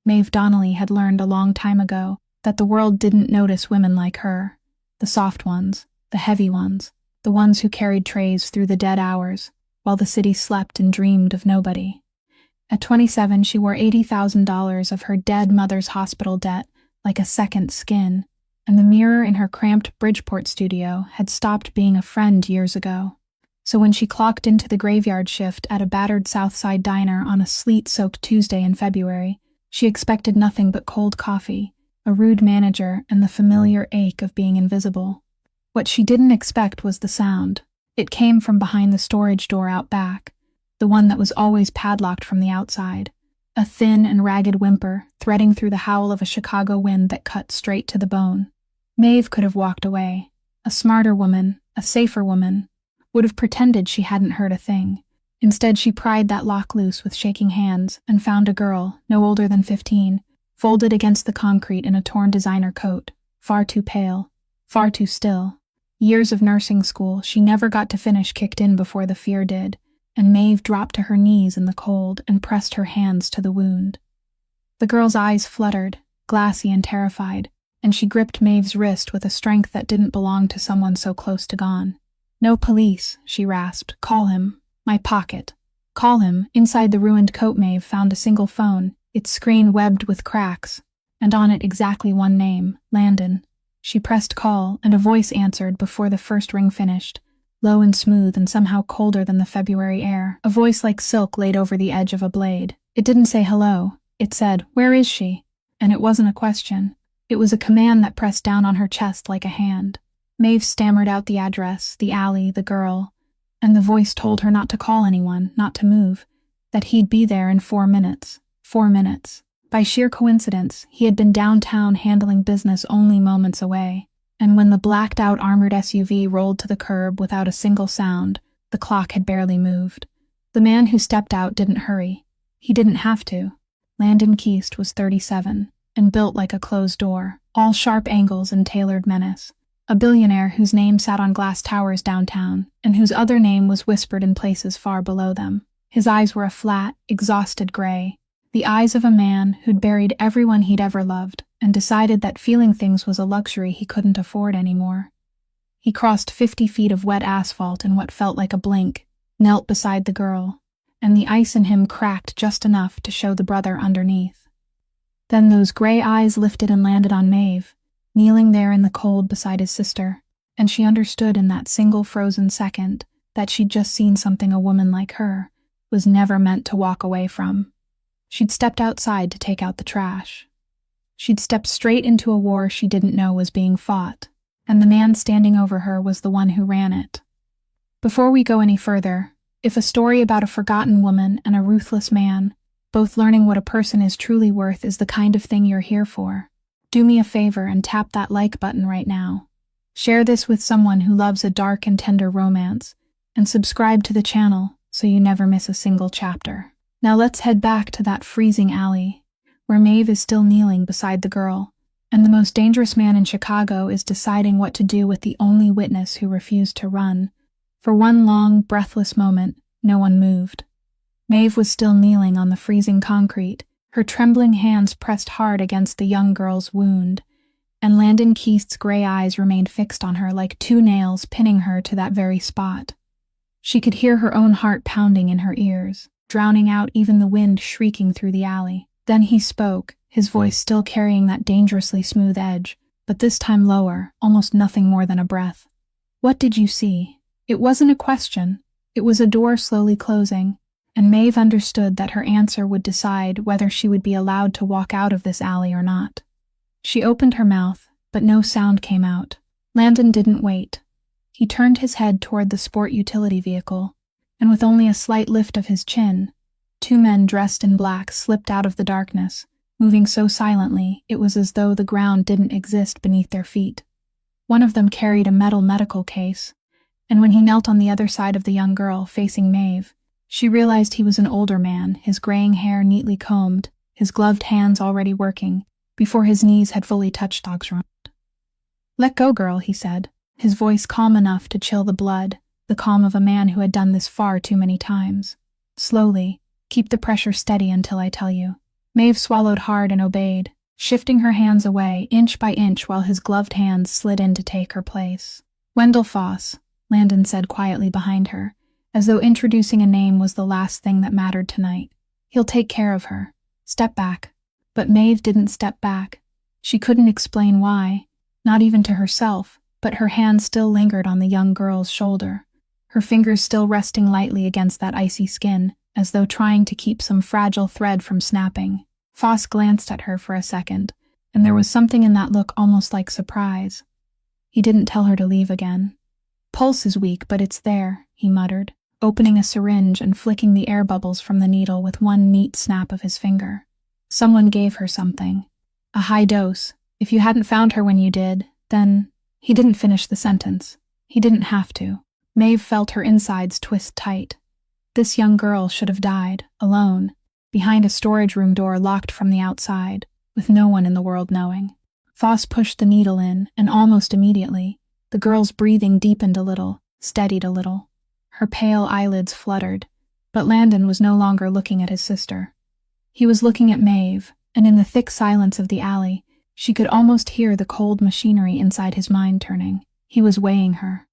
Maeve Donnelly had learned a long time ago that the world didn't notice women like her. The soft ones, the heavy ones, the ones who carried trays through the dead hours, while the city slept and dreamed of nobody. At 27, she wore $80,000 of her dead mother's hospital debt like a second skin, and the mirror in her cramped Bridgeport studio had stopped being a friend years ago. So when she clocked into the graveyard shift at a battered Southside diner on a sleet-soaked Tuesday in February, she expected nothing but cold coffee, a rude manager, and the familiar ache of being invisible. What she didn't expect was the sound. It came from behind the storage door out back, the one that was always padlocked from the outside. A thin and ragged whimper, threading through the howl of a Chicago wind that cut straight to the bone. Maeve could have walked away. A smarter woman, a safer woman, would have pretended she hadn't heard a thing. Instead, she pried that lock loose with shaking hands and found a girl, no older than 15, folded against the concrete in a torn designer coat, far too pale, far too still. Years of nursing school she never got to finish kicked in before the fear did, and Maeve dropped to her knees in the cold and pressed her hands to the wound. The girl's eyes fluttered, glassy and terrified, and she gripped Maeve's wrist with a strength that didn't belong to someone so close to gone. "No police," she rasped. "Call him. My pocket. Call him." Inside the ruined coat, Maeve found a single phone, its screen webbed with cracks, and on it exactly one name, Landon. She pressed call, and a voice answered before the first ring finished, low and smooth and somehow colder than the February air, a voice like silk laid over the edge of a blade. It didn't say hello. It said, "Where is she?" And it wasn't a question. It was a command that pressed down on her chest like a hand. Maeve stammered out the address, the alley, the girl, and the voice told her not to call anyone, not to move, that he'd be there in 4 minutes. 4 minutes. By sheer coincidence, he had been downtown handling business only moments away, and when the blacked-out armored SUV rolled to the curb without a single sound, the clock had barely moved. The man who stepped out didn't hurry. He didn't have to. Landon Keast was 37, and built like a closed door, all sharp angles and tailored menace. A billionaire whose name sat on glass towers downtown, and whose other name was whispered in places far below them. His eyes were a flat, exhausted gray, the eyes of a man who'd buried everyone he'd ever loved, and decided that feeling things was a luxury he couldn't afford anymore. He crossed 50 feet of wet asphalt in what felt like a blink, knelt beside the girl, and the ice in him cracked just enough to show the brother underneath. Then those gray eyes lifted and landed on Maeve, kneeling there in the cold beside his sister, and she understood in that single frozen second that she'd just seen something a woman like her was never meant to walk away from. She'd stepped outside to take out the trash. She'd stepped straight into a war she didn't know was being fought, and the man standing over her was the one who ran it. Before we go any further, if a story about a forgotten woman and a ruthless man, both learning what a person is truly worth, is the kind of thing you're here for, do me a favor and tap that like button right now. Share this with someone who loves a dark and tender romance, and subscribe to the channel so you never miss a single chapter. Now let's head back to that freezing alley, where Maeve is still kneeling beside the girl, and the most dangerous man in Chicago is deciding what to do with the only witness who refused to run. For one long, breathless moment, no one moved. Maeve was still kneeling on the freezing concrete, her trembling hands pressed hard against the young girl's wound, and Landon Keast's gray eyes remained fixed on her like 2 nails pinning her to that very spot. She could hear her own heart pounding in her ears, drowning out even the wind shrieking through the alley. Then he spoke, his voice still carrying that dangerously smooth edge, but this time lower, almost nothing more than a breath. "What did you see?" It wasn't a question. It was a door slowly closing, and Maeve understood that her answer would decide whether she would be allowed to walk out of this alley or not. She opened her mouth, but no sound came out. Landon didn't wait. He turned his head toward the sport utility vehicle, and with only a slight lift of his chin, 2 men dressed in black slipped out of the darkness, moving so silently it was as though the ground didn't exist beneath their feet. One of them carried a metal medical case, and when he knelt on the other side of the young girl facing Maeve, she realized he was an older man, his graying hair neatly combed, his gloved hands already working, before his knees had fully touched the ground. "Let go, girl," he said, his voice calm enough to chill the blood, the calm of a man who had done this far too many times. "Slowly, keep the pressure steady until I tell you." Maeve swallowed hard and obeyed, shifting her hands away inch by inch while his gloved hands slid in to take her place. Wendell Foss, Landon said quietly behind her, as though introducing a name was the last thing that mattered tonight. He'll take care of her. Step back. But Maeve didn't step back. She couldn't explain why, not even to herself, but her hand still lingered on the young girl's shoulder, her fingers still resting lightly against that icy skin, as though trying to keep some fragile thread from snapping. Foss glanced at her for a second, and there was something in that look almost like surprise. He didn't tell her to leave again. Pulse is weak, but it's there, he muttered, opening a syringe and flicking the air bubbles from the needle with one neat snap of his finger. Someone gave her something. A high dose. If you hadn't found her when you did, then... He didn't finish the sentence. He didn't have to. Maeve felt her insides twist tight. This young girl should have died, alone, behind a storage room door locked from the outside, with no one in the world knowing. Foss pushed the needle in, and almost immediately, the girl's breathing deepened a little, steadied a little. Her pale eyelids fluttered, but Landon was no longer looking at his sister. He was looking at Maeve, and in the thick silence of the alley, she could almost hear the cold machinery inside his mind turning. He was weighing her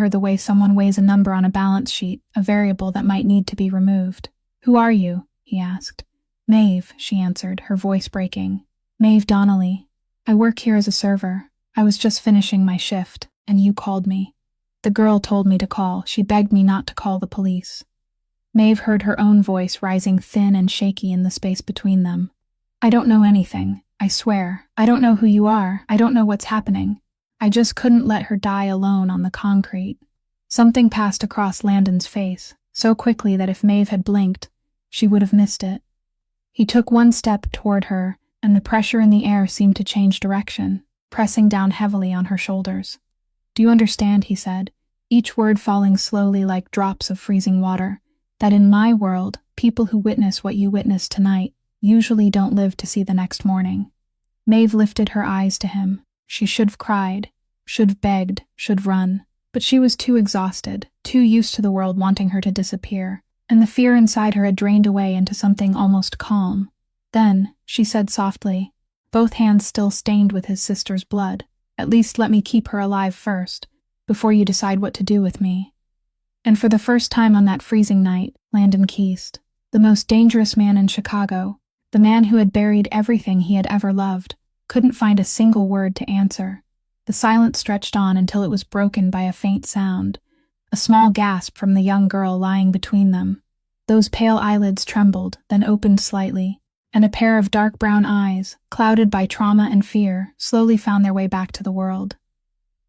the way someone weighs a number on a balance sheet, a variable that might need to be removed. "Who are you?" he asked. "Maeve," she answered, her voice breaking. "Maeve Donnelly. I work here as a server. I was just finishing my shift, and you called me. The girl told me to call. She begged me not to call the police." Maeve heard her own voice rising thin and shaky in the space between them. "I don't know anything. I swear. I don't know who you are. I don't know what's happening. I just couldn't let her die alone on the concrete." Something passed across Landon's face, so quickly that if Maeve had blinked, she would have missed it. He took one step toward her, and the pressure in the air seemed to change direction, pressing down heavily on her shoulders. "Do you understand," he said, each word falling slowly like drops of freezing water, "that in my world, people who witness what you witnessed tonight usually don't live to see the next morning?" Maeve lifted her eyes to him. She should have cried, should have begged, should have run, but she was too exhausted, too used to the world wanting her to disappear, and the fear inside her had drained away into something almost calm. "Then," she said softly, both hands still stained with his sister's blood, "at least let me keep her alive first, before you decide what to do with me." And for the first time on that freezing night, Landon Keast, the most dangerous man in Chicago, the man who had buried everything he had ever loved, couldn't find a single word to answer. The silence stretched on until it was broken by a faint sound, a small gasp from the young girl lying between them. Those pale eyelids trembled, then opened slightly, and a pair of dark brown eyes, clouded by trauma and fear, slowly found their way back to the world.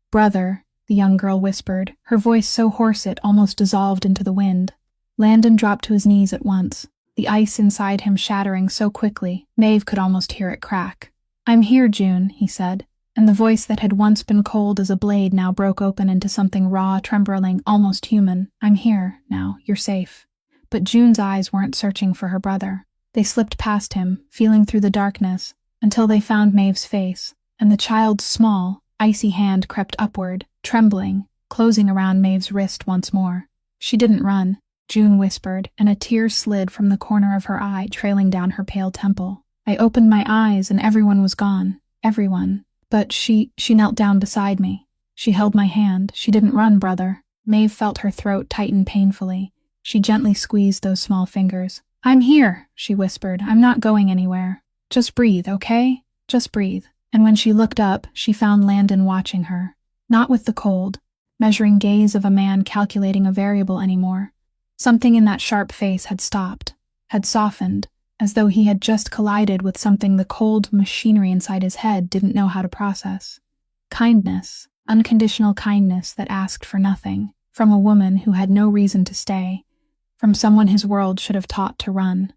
"Brother," the young girl whispered, her voice so hoarse it almost dissolved into the wind. Landon dropped to his knees at once, the ice inside him shattering so quickly, Maeve could almost hear it crack. "I'm here, June," he said, and the voice that had once been cold as a blade now broke open into something raw, trembling, almost human. "I'm here, now, you're safe." But June's eyes weren't searching for her brother. They slipped past him, feeling through the darkness, until they found Maeve's face, and the child's small, icy hand crept upward, trembling, closing around Maeve's wrist once more. "She didn't run," June whispered, and a tear slid from the corner of her eye, trailing down her pale temple. "I opened my eyes and everyone was gone. Everyone. But she knelt down beside me. She held my hand. She didn't run, brother." Maeve felt her throat tighten painfully. She gently squeezed those small fingers. "I'm here," she whispered. "I'm not going anywhere. Just breathe, okay? Just breathe." And when she looked up, she found Landon watching her. Not with the cold, measuring gaze of a man calculating a variable anymore. Something in that sharp face had stopped, had softened, as though he had just collided with something the cold machinery inside his head didn't know how to process. Kindness, unconditional kindness that asked for nothing, from a woman who had no reason to stay, from someone his world should have taught to run.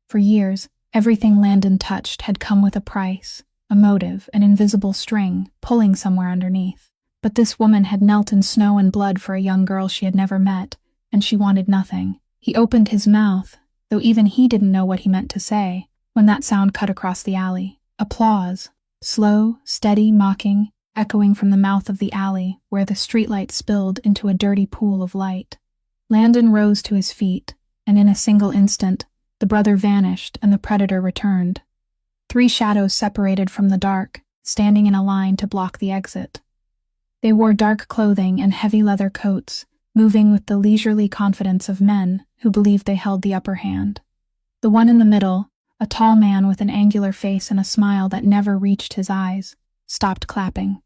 For years, everything Landon touched had come with a price, a motive, an invisible string, pulling somewhere underneath. But this woman had knelt in snow and blood for a young girl she had never met, and she wanted nothing. He opened his mouth, though even he didn't know what he meant to say, when that sound cut across the alley. Applause. Slow, steady, mocking, echoing from the mouth of the alley, where the streetlight spilled into a dirty pool of light. Landon rose to his feet, and in a single instant, The brother vanished and the predator returned. 3 shadows separated from the dark, standing in a line to block the exit. They wore dark clothing and heavy leather coats, moving with the leisurely confidence of men who believed they held the upper hand. The one in the middle, a tall man with an angular face and a smile that never reached his eyes, stopped clapping.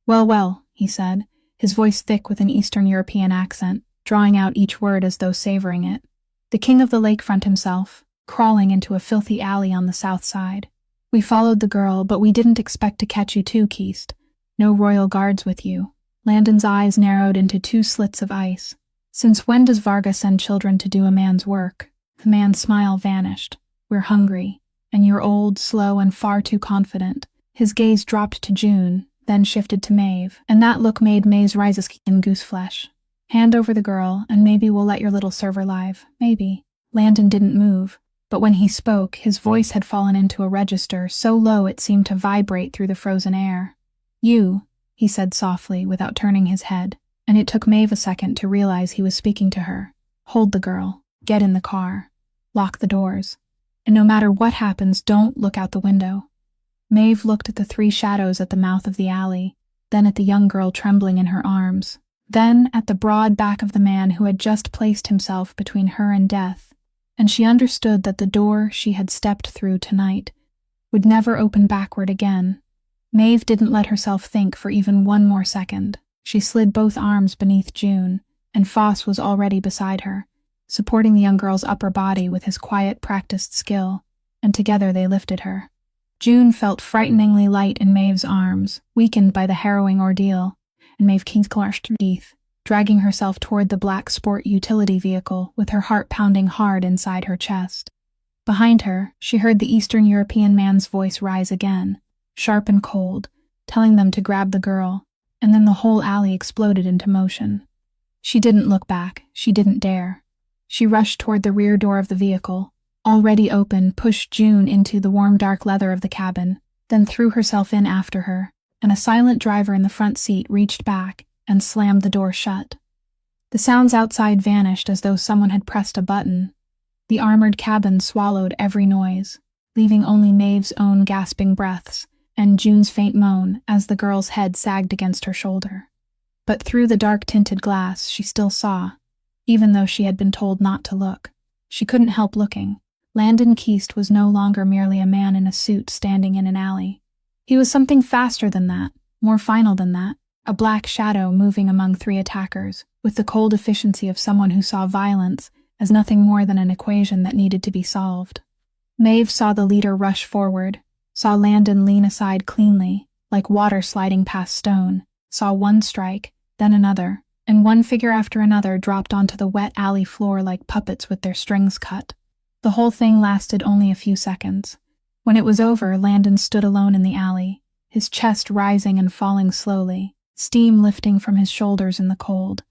"Well, well," he said, his voice thick with an Eastern European accent, drawing out each word as though savoring it. "The king of the lakefront himself, crawling into a filthy alley on the south side. We followed the girl, but we didn't expect to catch you too, Keast. No royal guards with you." Landon's eyes narrowed into 2 slits of ice. "Since when does Varga send children to do a man's work?" The man's smile vanished. "We're hungry, and you're old, slow, and far too confident." His gaze dropped to June, then shifted to Maeve, and that look made Maeve's rise in gooseflesh. "Hand over the girl, and maybe we'll let your little server live. Maybe." Landon didn't move, but when he spoke, his voice had fallen into a register so low it seemed to vibrate through the frozen air. "You," he said softly without turning his head, and it took Maeve a second to realize he was speaking to her. "Hold the girl. Get in the car. Lock the doors. And no matter what happens, don't look out the window." Maeve looked at the 3 shadows at the mouth of the alley, then at the young girl trembling in her arms, then at the broad back of the man who had just placed himself between her and death, and she understood that the door she had stepped through tonight would never open backward again. Maeve didn't let herself think for even 1 more second. She slid both arms beneath June, and Foss was already beside her, supporting the young girl's upper body with his quiet, practiced skill, and together they lifted her. June felt frighteningly light in Maeve's arms, weakened by the harrowing ordeal, and Maeve clenched her teeth, dragging herself toward the black sport utility vehicle with her heart pounding hard inside her chest. Behind her, she heard the Eastern European man's voice rise again, sharp and cold, telling them to grab the girl, and then the whole alley exploded into motion. She didn't look back. She didn't dare. She rushed toward the rear door of the vehicle, already open, pushed June into the warm dark leather of the cabin, then threw herself in after her, and a silent driver in the front seat reached back and slammed the door shut. The sounds outside vanished as though someone had pressed a button. The armored cabin swallowed every noise, leaving only Maeve's own gasping breaths and June's faint moan as the girl's head sagged against her shoulder. But through the dark-tinted glass she still saw, even though she had been told not to look. She couldn't help looking. Landon Keast was no longer merely a man in a suit standing in an alley. He was something faster than that, more final than that, a black shadow moving among 3 attackers, with the cold efficiency of someone who saw violence as nothing more than an equation that needed to be solved. Maeve saw the leader rush forward, saw Landon lean aside cleanly, like water sliding past stone, saw one strike, then another, and one figure after another dropped onto the wet alley floor like puppets with their strings cut. The whole thing lasted only a few seconds. When it was over, Landon stood alone in the alley, his chest rising and falling slowly, steam lifting from his shoulders in the cold,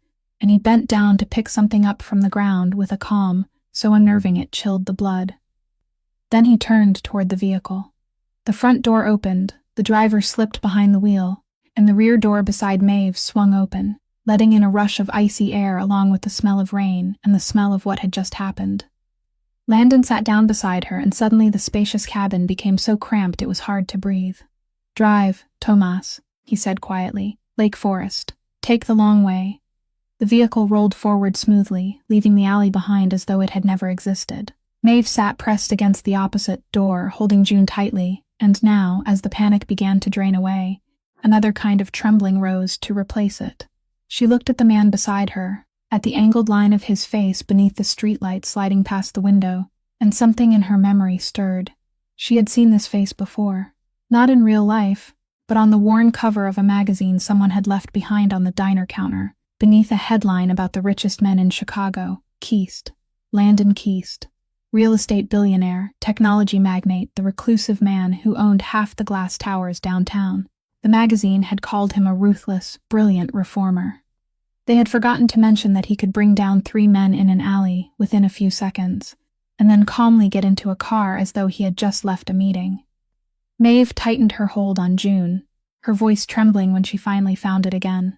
and he bent down to pick something up from the ground with a calm so unnerving it chilled the blood. Then he turned toward the vehicle. The front door opened, the driver slipped behind the wheel, and the rear door beside Maeve swung open, letting in a rush of icy air along with the smell of rain and the smell of what had just happened. Landon sat down beside her, and suddenly the spacious cabin became so cramped it was hard to breathe. "Drive, Tomas," he said quietly. "Lake Forest. Take the long way." The vehicle rolled forward smoothly, leaving the alley behind as though it had never existed. Maeve sat pressed against the opposite door, holding June tightly, and now, as the panic began to drain away, another kind of trembling rose to replace it. She looked at the man beside her, at the angled line of his face beneath the streetlight sliding past the window, and something in her memory stirred. She had seen this face before. Not in real life, but on the worn cover of a magazine someone had left behind on the diner counter, beneath a headline about the richest men in Chicago, Keast. Landon Keast. Real estate billionaire, technology magnate, the reclusive man who owned half the glass towers downtown. The magazine had called him a ruthless, brilliant reformer. They had forgotten to mention that he could bring down 3 men in an alley within a few seconds, and then calmly get into a car as though he had just left a meeting. Maeve tightened her hold on June, her voice trembling when she finally found it again.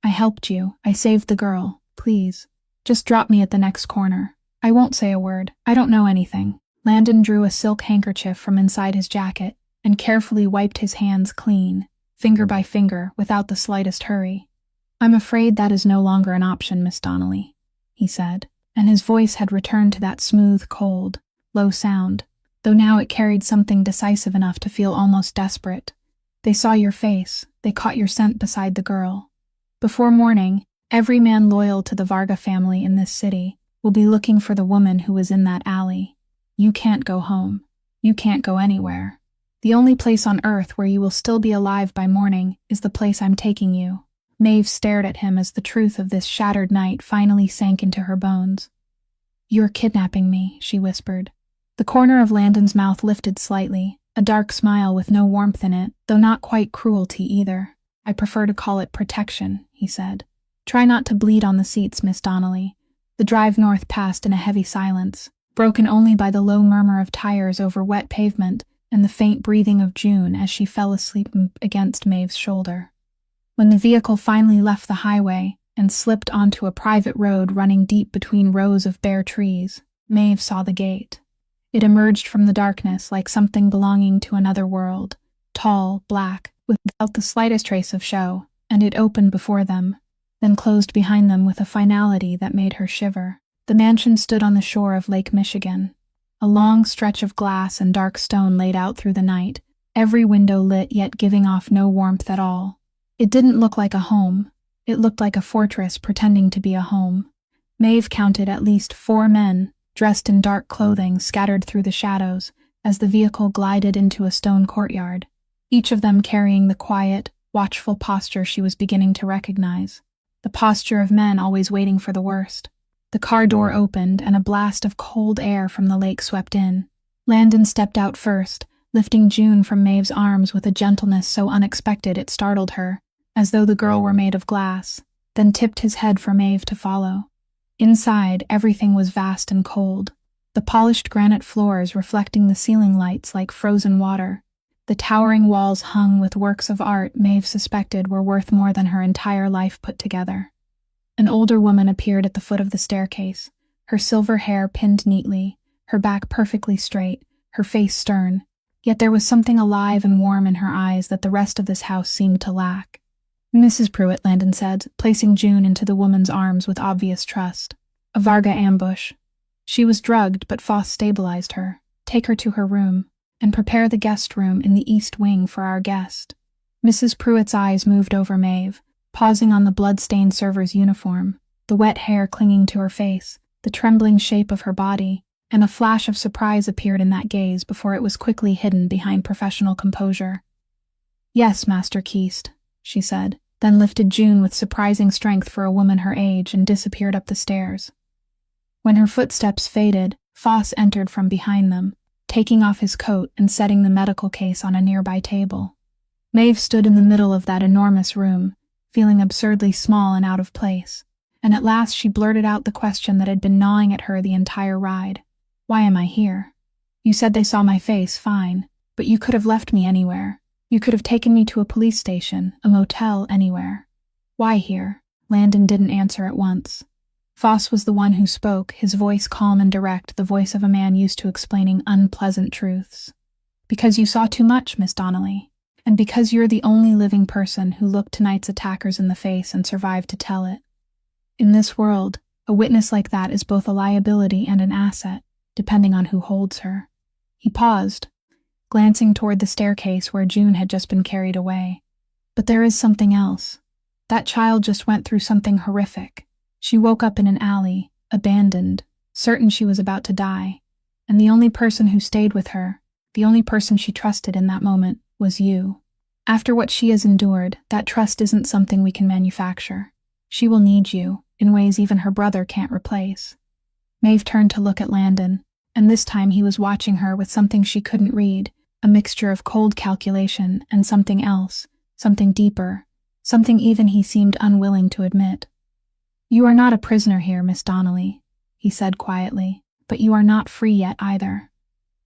"I helped you. I saved the girl. Please. Just drop me at the next corner. I won't say a word. I don't know anything." Landon drew a silk handkerchief from inside his jacket and carefully wiped his hands clean, finger by finger, without the slightest hurry. "I'm afraid that is no longer an option, Miss Donnelly," he said, and his voice had returned to that smooth, cold, low sound, though now it carried something decisive enough to feel almost desperate. "They saw your face, they caught your scent beside the girl. Before morning, every man loyal to the Varga family in this city will be looking for the woman who was in that alley. You can't go home. You can't go anywhere. The only place on earth where you will still be alive by morning is the place I'm taking you." Maeve stared at him as the truth of this shattered night finally sank into her bones. "You're kidnapping me," she whispered. The corner of Landon's mouth lifted slightly, a dark smile with no warmth in it, though not quite cruelty either. "I prefer to call it protection," he said. "Try not to bleed on the seats, Miss Donnelly." The drive north passed in a heavy silence, broken only by the low murmur of tires over wet pavement and the faint breathing of June as she fell asleep against Maeve's shoulder. When the vehicle finally left the highway and slipped onto a private road running deep between rows of bare trees, Maeve saw the gate. It emerged from the darkness like something belonging to another world, tall, black, without the slightest trace of show, and it opened before them, then closed behind them with a finality that made her shiver. The mansion stood on the shore of Lake Michigan, a long stretch of glass and dark stone laid out through the night, every window lit yet giving off no warmth at all. It didn't look like a home. It looked like a fortress pretending to be a home. Maeve counted at least 4 men, dressed in dark clothing, scattered through the shadows as the vehicle glided into a stone courtyard, each of them carrying the quiet, watchful posture she was beginning to recognize. The posture of men always waiting for the worst. The car door opened and a blast of cold air from the lake swept in. Landon stepped out first, lifting June from Maeve's arms with a gentleness so unexpected it startled her, as though the girl were made of glass, then tipped his head for Maeve to follow. Inside, everything was vast and cold, the polished granite floors reflecting the ceiling lights like frozen water. The towering walls hung with works of art Maeve suspected were worth more than her entire life put together. An older woman appeared at the foot of the staircase, her silver hair pinned neatly, her back perfectly straight, her face stern, yet there was something alive and warm in her eyes that the rest of this house seemed to lack. "Mrs. Pruitt," Landon said, placing June into the woman's arms with obvious trust. "A Varga ambush." She was drugged, but Foss stabilized her. "Take her to her room, and prepare the guest room in the east wing for our guest." Mrs. Pruitt's eyes moved over Maeve, pausing on the blood-stained server's uniform, the wet hair clinging to her face, the trembling shape of her body, and a flash of surprise appeared in that gaze before it was quickly hidden behind professional composure. "Yes, Master Keast," she said, then lifted June with surprising strength for a woman her age and disappeared up the stairs. When her footsteps faded, Foss entered from behind them, taking off his coat and setting the medical case on a nearby table. Maeve stood in the middle of that enormous room, feeling absurdly small and out of place, and at last she blurted out the question that had been gnawing at her the entire ride. "Why am I here? You said they saw my face, fine, but you could have left me anywhere. You could have taken me to a police station, a motel, anywhere. Why here?" Landon didn't answer at once. Foss was the one who spoke, his voice calm and direct, the voice of a man used to explaining unpleasant truths. "Because you saw too much, Miss Donnelly, and because you're the only living person who looked tonight's attackers in the face and survived to tell it. In this world, a witness like that is both a liability and an asset, depending on who holds her." He paused, glancing toward the staircase where June had just been carried away. "But there is something else. That child just went through something horrific. She woke up in an alley, abandoned, certain she was about to die, and the only person who stayed with her, the only person she trusted in that moment, was you. After what she has endured, that trust isn't something we can manufacture. She will need you, in ways even her brother can't replace." Maeve turned to look at Landon, and this time he was watching her with something she couldn't read, a mixture of cold calculation and something else, something deeper, something even he seemed unwilling to admit. "You are not a prisoner here, Miss Donnelly," he said quietly, "but you are not free yet either.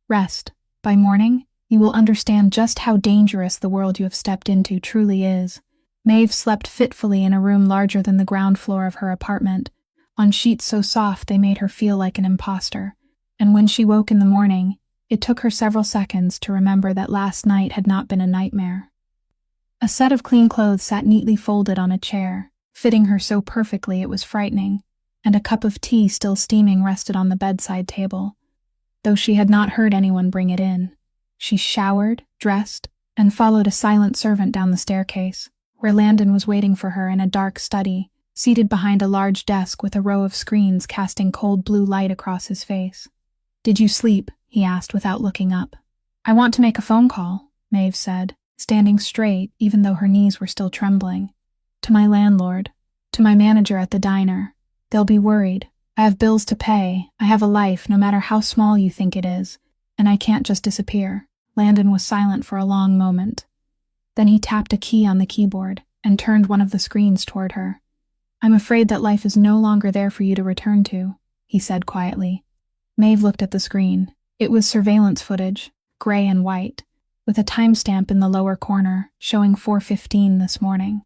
Rest. By morning, you will understand just how dangerous the world you have stepped into truly is." Maeve slept fitfully in a room larger than the ground floor of her apartment, on sheets so soft they made her feel like an imposter, and when she woke in the morning, it took her several seconds to remember that last night had not been a nightmare. A set of clean clothes sat neatly folded on a chair, fitting her so perfectly it was frightening, and a cup of tea still steaming rested on the bedside table, though she had not heard anyone bring it in. She showered, dressed, and followed a silent servant down the staircase, where Landon was waiting for her in a dark study, seated behind a large desk with a row of screens casting cold blue light across his face. "Did you sleep?" he asked without looking up. "I want to make a phone call," Maeve said, standing straight even though her knees were still trembling. "To my landlord. To my manager at the diner. They'll be worried. I have bills to pay. I have a life, no matter how small you think it is, and I can't just disappear." Landon was silent for a long moment. Then he tapped a key on the keyboard and turned one of the screens toward her. "I'm afraid that life is no longer there for you to return to," he said quietly. Maeve looked at the screen. It was surveillance footage, gray and white, with a timestamp in the lower corner showing 4:15 this morning.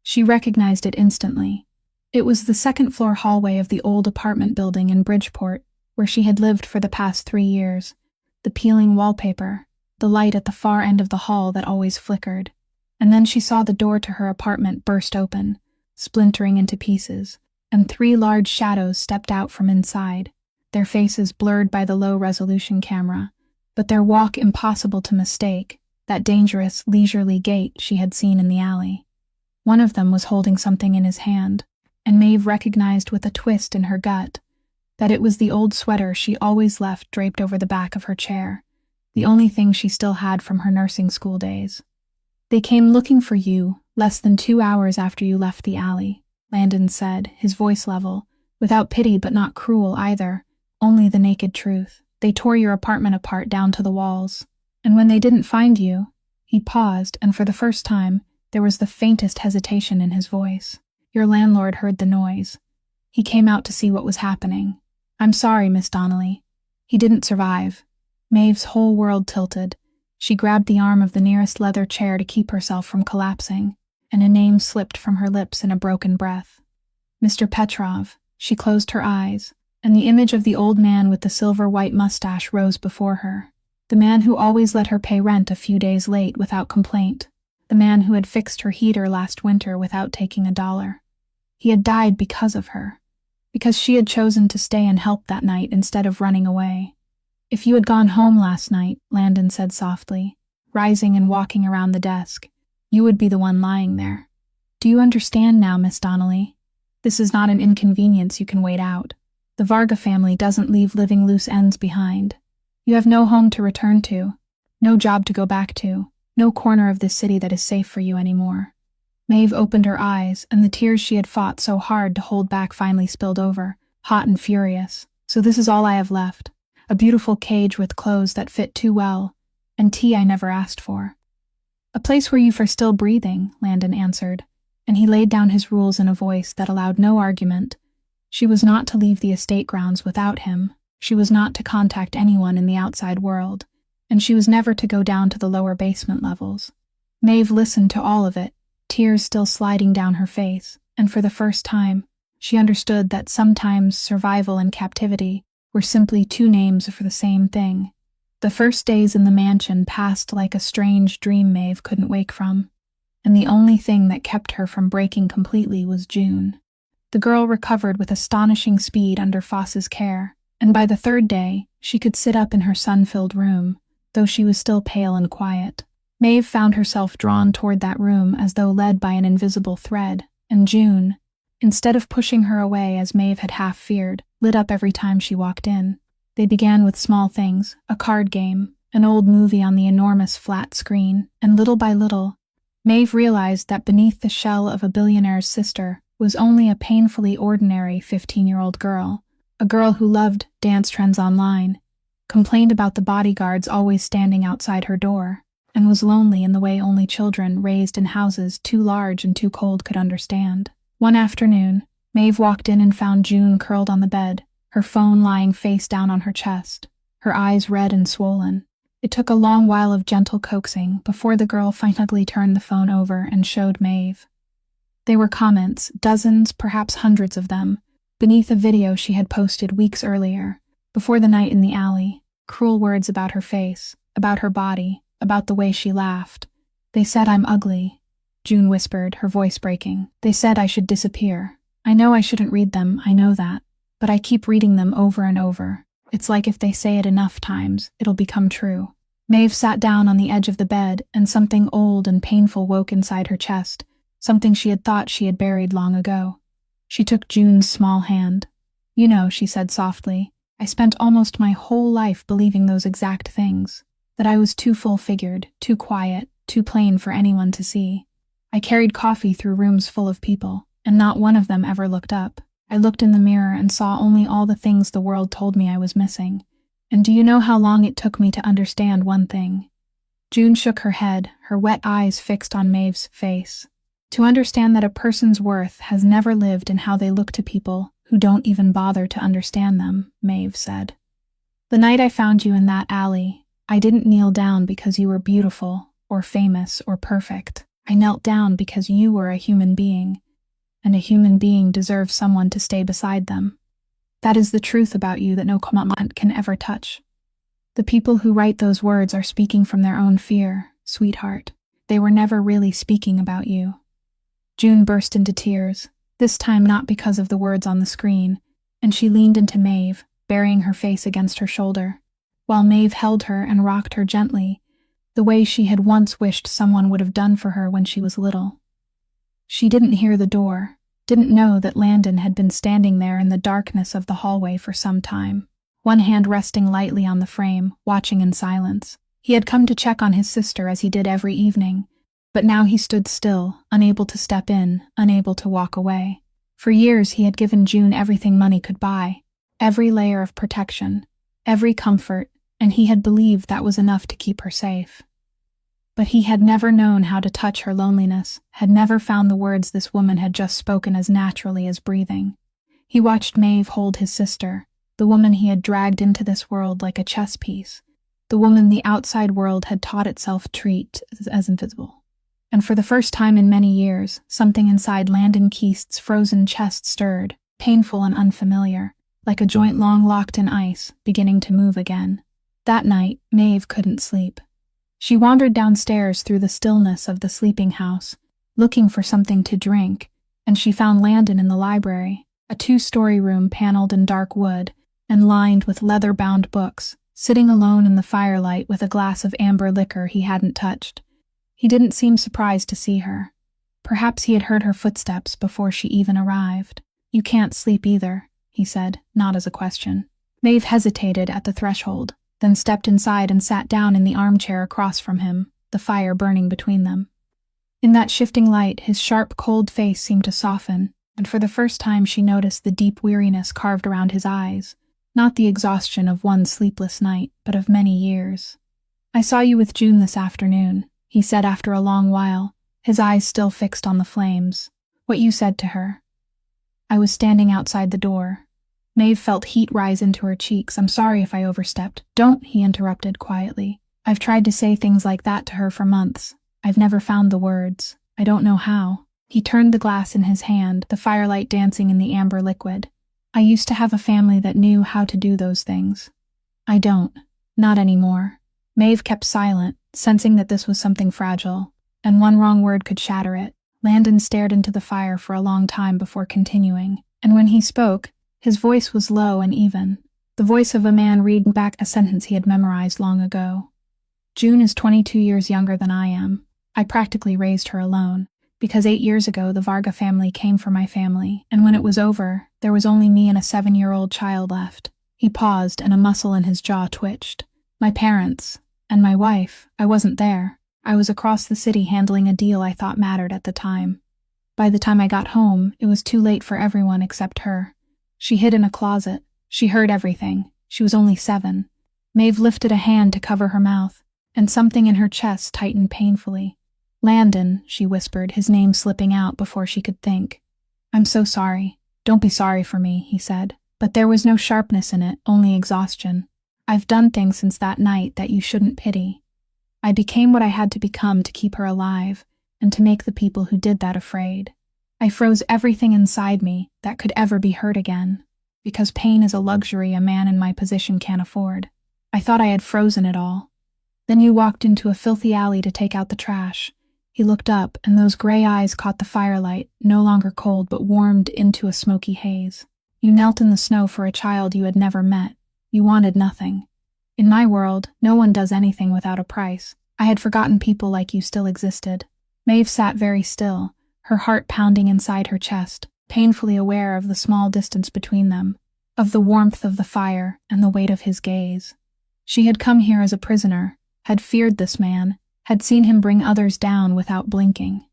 She recognized it instantly. It was the second-floor hallway of the old apartment building in Bridgeport, where she had lived for the past 3 years. The peeling wallpaper, the light at the far end of the hall that always flickered, and then she saw the door to her apartment burst open, splintering into pieces, and 3 large shadows stepped out from inside, their faces blurred by the low-resolution camera, but their walk impossible to mistake, that dangerous, leisurely gait she had seen in the alley. One of them was holding something in his hand, and Maeve recognized with a twist in her gut that it was the old sweater she always left draped over the back of her chair, the only thing she still had from her nursing school days. "They came looking for you less than 2 hours after you left the alley," Landon said, his voice level, without pity but not cruel either, only the naked truth. "They tore your apartment apart down to the walls. And when they didn't find you," he paused, and for the first time, there was the faintest hesitation in his voice. "Your landlord heard the noise. He came out to see what was happening. I'm sorry, Miss Donnelly. He didn't survive." Maeve's whole world tilted. She grabbed the arm of the nearest leather chair to keep herself from collapsing, and a name slipped from her lips in a broken breath. "Mr. Petrov." She closed her eyes, and the image of the old man with the silver-white mustache rose before her. The man who always let her pay rent a few days late without complaint. The man who had fixed her heater last winter without taking $1. He had died because of her, because she had chosen to stay and help that night instead of running away. "If you had gone home last night," Landon said softly, rising and walking around the desk, "you would be the one lying there. Do you understand now, Miss Donnelly? This is not an inconvenience you can wait out. The Varga family doesn't leave living loose ends behind. You have no home to return to, no job to go back to, no corner of this city that is safe for you anymore." Maeve opened her eyes, and the tears she had fought so hard to hold back finally spilled over, hot and furious. "So this is all I have left. A beautiful cage with clothes that fit too well, and tea I never asked for." "A place where you are still breathing," Landon answered, and he laid down his rules in a voice that allowed no argument. She was not to leave the estate grounds without him. She was not to contact anyone in the outside world, and she was never to go down to the lower basement levels. Maeve listened to all of it, tears still sliding down her face, and for the first time, she understood that sometimes survival and captivity were simply 2 names for the same thing. The first days in the mansion passed like a strange dream Maeve couldn't wake from, and the only thing that kept her from breaking completely was June. The girl recovered with astonishing speed under Foss's care, and by the 3rd day, she could sit up in her sun-filled room, though she was still pale and quiet. Maeve found herself drawn toward that room as though led by an invisible thread, and June, instead of pushing her away as Maeve had half feared, lit up every time she walked in. They began with small things, a card game, an old movie on the enormous flat screen, and little by little, Maeve realized that beneath the shell of a billionaire's sister was only a painfully ordinary 15-year-old girl, a girl who loved dance trends online, complained about the bodyguards always standing outside her door, and was lonely in the way only children raised in houses too large and too cold could understand. One afternoon, Maeve walked in and found June curled on the bed, her phone lying face down on her chest, her eyes red and swollen. It took a long while of gentle coaxing before the girl finally turned the phone over and showed Maeve. They were comments, dozens, perhaps hundreds of them, beneath a video she had posted weeks earlier, Before the night in the alley, cruel words about her face, about her body, about the way she laughed. They said I'm ugly, June whispered, her voice breaking. They said I should disappear. I know I shouldn't read them, I know that. But I keep reading them over and over. It's like if they say it enough times, it'll become true. Maeve sat down on the edge of the bed, and something old and painful woke inside her chest, something she had thought she had buried long ago. She took June's small hand. You know, she said softly, I spent almost my whole life believing those exact things. That I was too full-figured, too quiet, too plain for anyone to see. I carried coffee through rooms full of people, and not one of them ever looked up. I looked in the mirror and saw only all the things the world told me I was missing. And do you know how long it took me to understand one thing? June shook her head, her wet eyes fixed on Maeve's face. To understand that a person's worth has never lived in how they look to people who don't even bother to understand them, Maeve said. The night I found you in that alley, I didn't kneel down because you were beautiful, or famous, or perfect. I knelt down because you were a human being, and a human being deserves someone to stay beside them. That is the truth about you that no commandment can ever touch. The people who write those words are speaking from their own fear, sweetheart. They were never really speaking about you. June burst into tears, this time not because of the words on the screen, and she leaned into Maeve, burying her face against her shoulder, while Maeve held her and rocked her gently, the way she had once wished someone would have done for her when she was little. She didn't hear the door, didn't know that Landon had been standing there in the darkness of the hallway for some time, one hand resting lightly on the frame, watching in silence. He had come to check on his sister as he did every evening, but now he stood still, unable to step in, unable to walk away. For years he had given June everything money could buy, every layer of protection, every comfort, and he had believed that was enough to keep her safe. But he had never known how to touch her loneliness, had never found the words this woman had just spoken as naturally as breathing. He watched Maeve hold his sister, the woman he had dragged into this world like a chess piece, the woman the outside world had taught itself to treat as invisible. And for the first time in many years, something inside Landon Keith's frozen chest stirred, painful and unfamiliar, like a joint long locked in ice, beginning to move again. That night, Maeve couldn't sleep. She wandered downstairs through the stillness of the sleeping house, looking for something to drink, and she found Landon in the library, a 2-story room paneled in dark wood and lined with leather-bound books, sitting alone in the firelight with a glass of amber liquor he hadn't touched. He didn't seem surprised to see her. Perhaps he had heard her footsteps before she even arrived. You can't sleep either, he said, not as a question. Maeve hesitated at the threshold, then stepped inside and sat down in the armchair across from him, the fire burning between them. In that shifting light, his sharp, cold face seemed to soften, and for the first time she noticed the deep weariness carved around his eyes, not the exhaustion of one sleepless night, but of many years. I saw you with June this afternoon, he said after a long while, his eyes still fixed on the flames. What you said to her. I was standing outside the door. Maeve felt heat rise into her cheeks. I'm sorry if I overstepped. Don't, he interrupted quietly. I've tried to say things like that to her for months. I've never found the words. I don't know how. He turned the glass in his hand, the firelight dancing in the amber liquid. I used to have a family that knew how to do those things. I don't. Not anymore. Maeve kept silent, sensing that this was something fragile, and one wrong word could shatter it. Landon stared into the fire for a long time before continuing, and when he spoke, his voice was low and even, the voice of a man reading back a sentence he had memorized long ago. June is 22 years younger than I am. I practically raised her alone, because 8 years ago the Varga family came for my family, and when it was over, there was only me and a 7-year-old child left. He paused, and a muscle in his jaw twitched. My parents, and my wife, I wasn't there. I was across the city handling a deal I thought mattered at the time. By the time I got home, it was too late for everyone except her. She hid in a closet. She heard everything. She was only 7. Maeve lifted a hand to cover her mouth, and something in her chest tightened painfully. Landon, she whispered, his name slipping out before she could think. I'm so sorry. Don't be sorry for me, he said. But there was no sharpness in it, only exhaustion. I've done things since that night that you shouldn't pity. I became what I had to become to keep her alive, and to make the people who did that afraid. I froze everything inside me that could ever be hurt again. because pain is a luxury a man in my position can't afford. I thought I had frozen it all. Then you walked into a filthy alley to take out the trash. He looked up, and those gray eyes caught the firelight, no longer cold but warmed into a smoky haze. You knelt in the snow for a child you had never met. You wanted nothing. In my world, no one does anything without a price. I had forgotten people like you still existed. Maeve sat very still, her heart pounding inside her chest, painfully aware of the small distance between them, of the warmth of the fire and the weight of his gaze. She had come here as a prisoner, had feared this man, had seen him bring others down without blinking.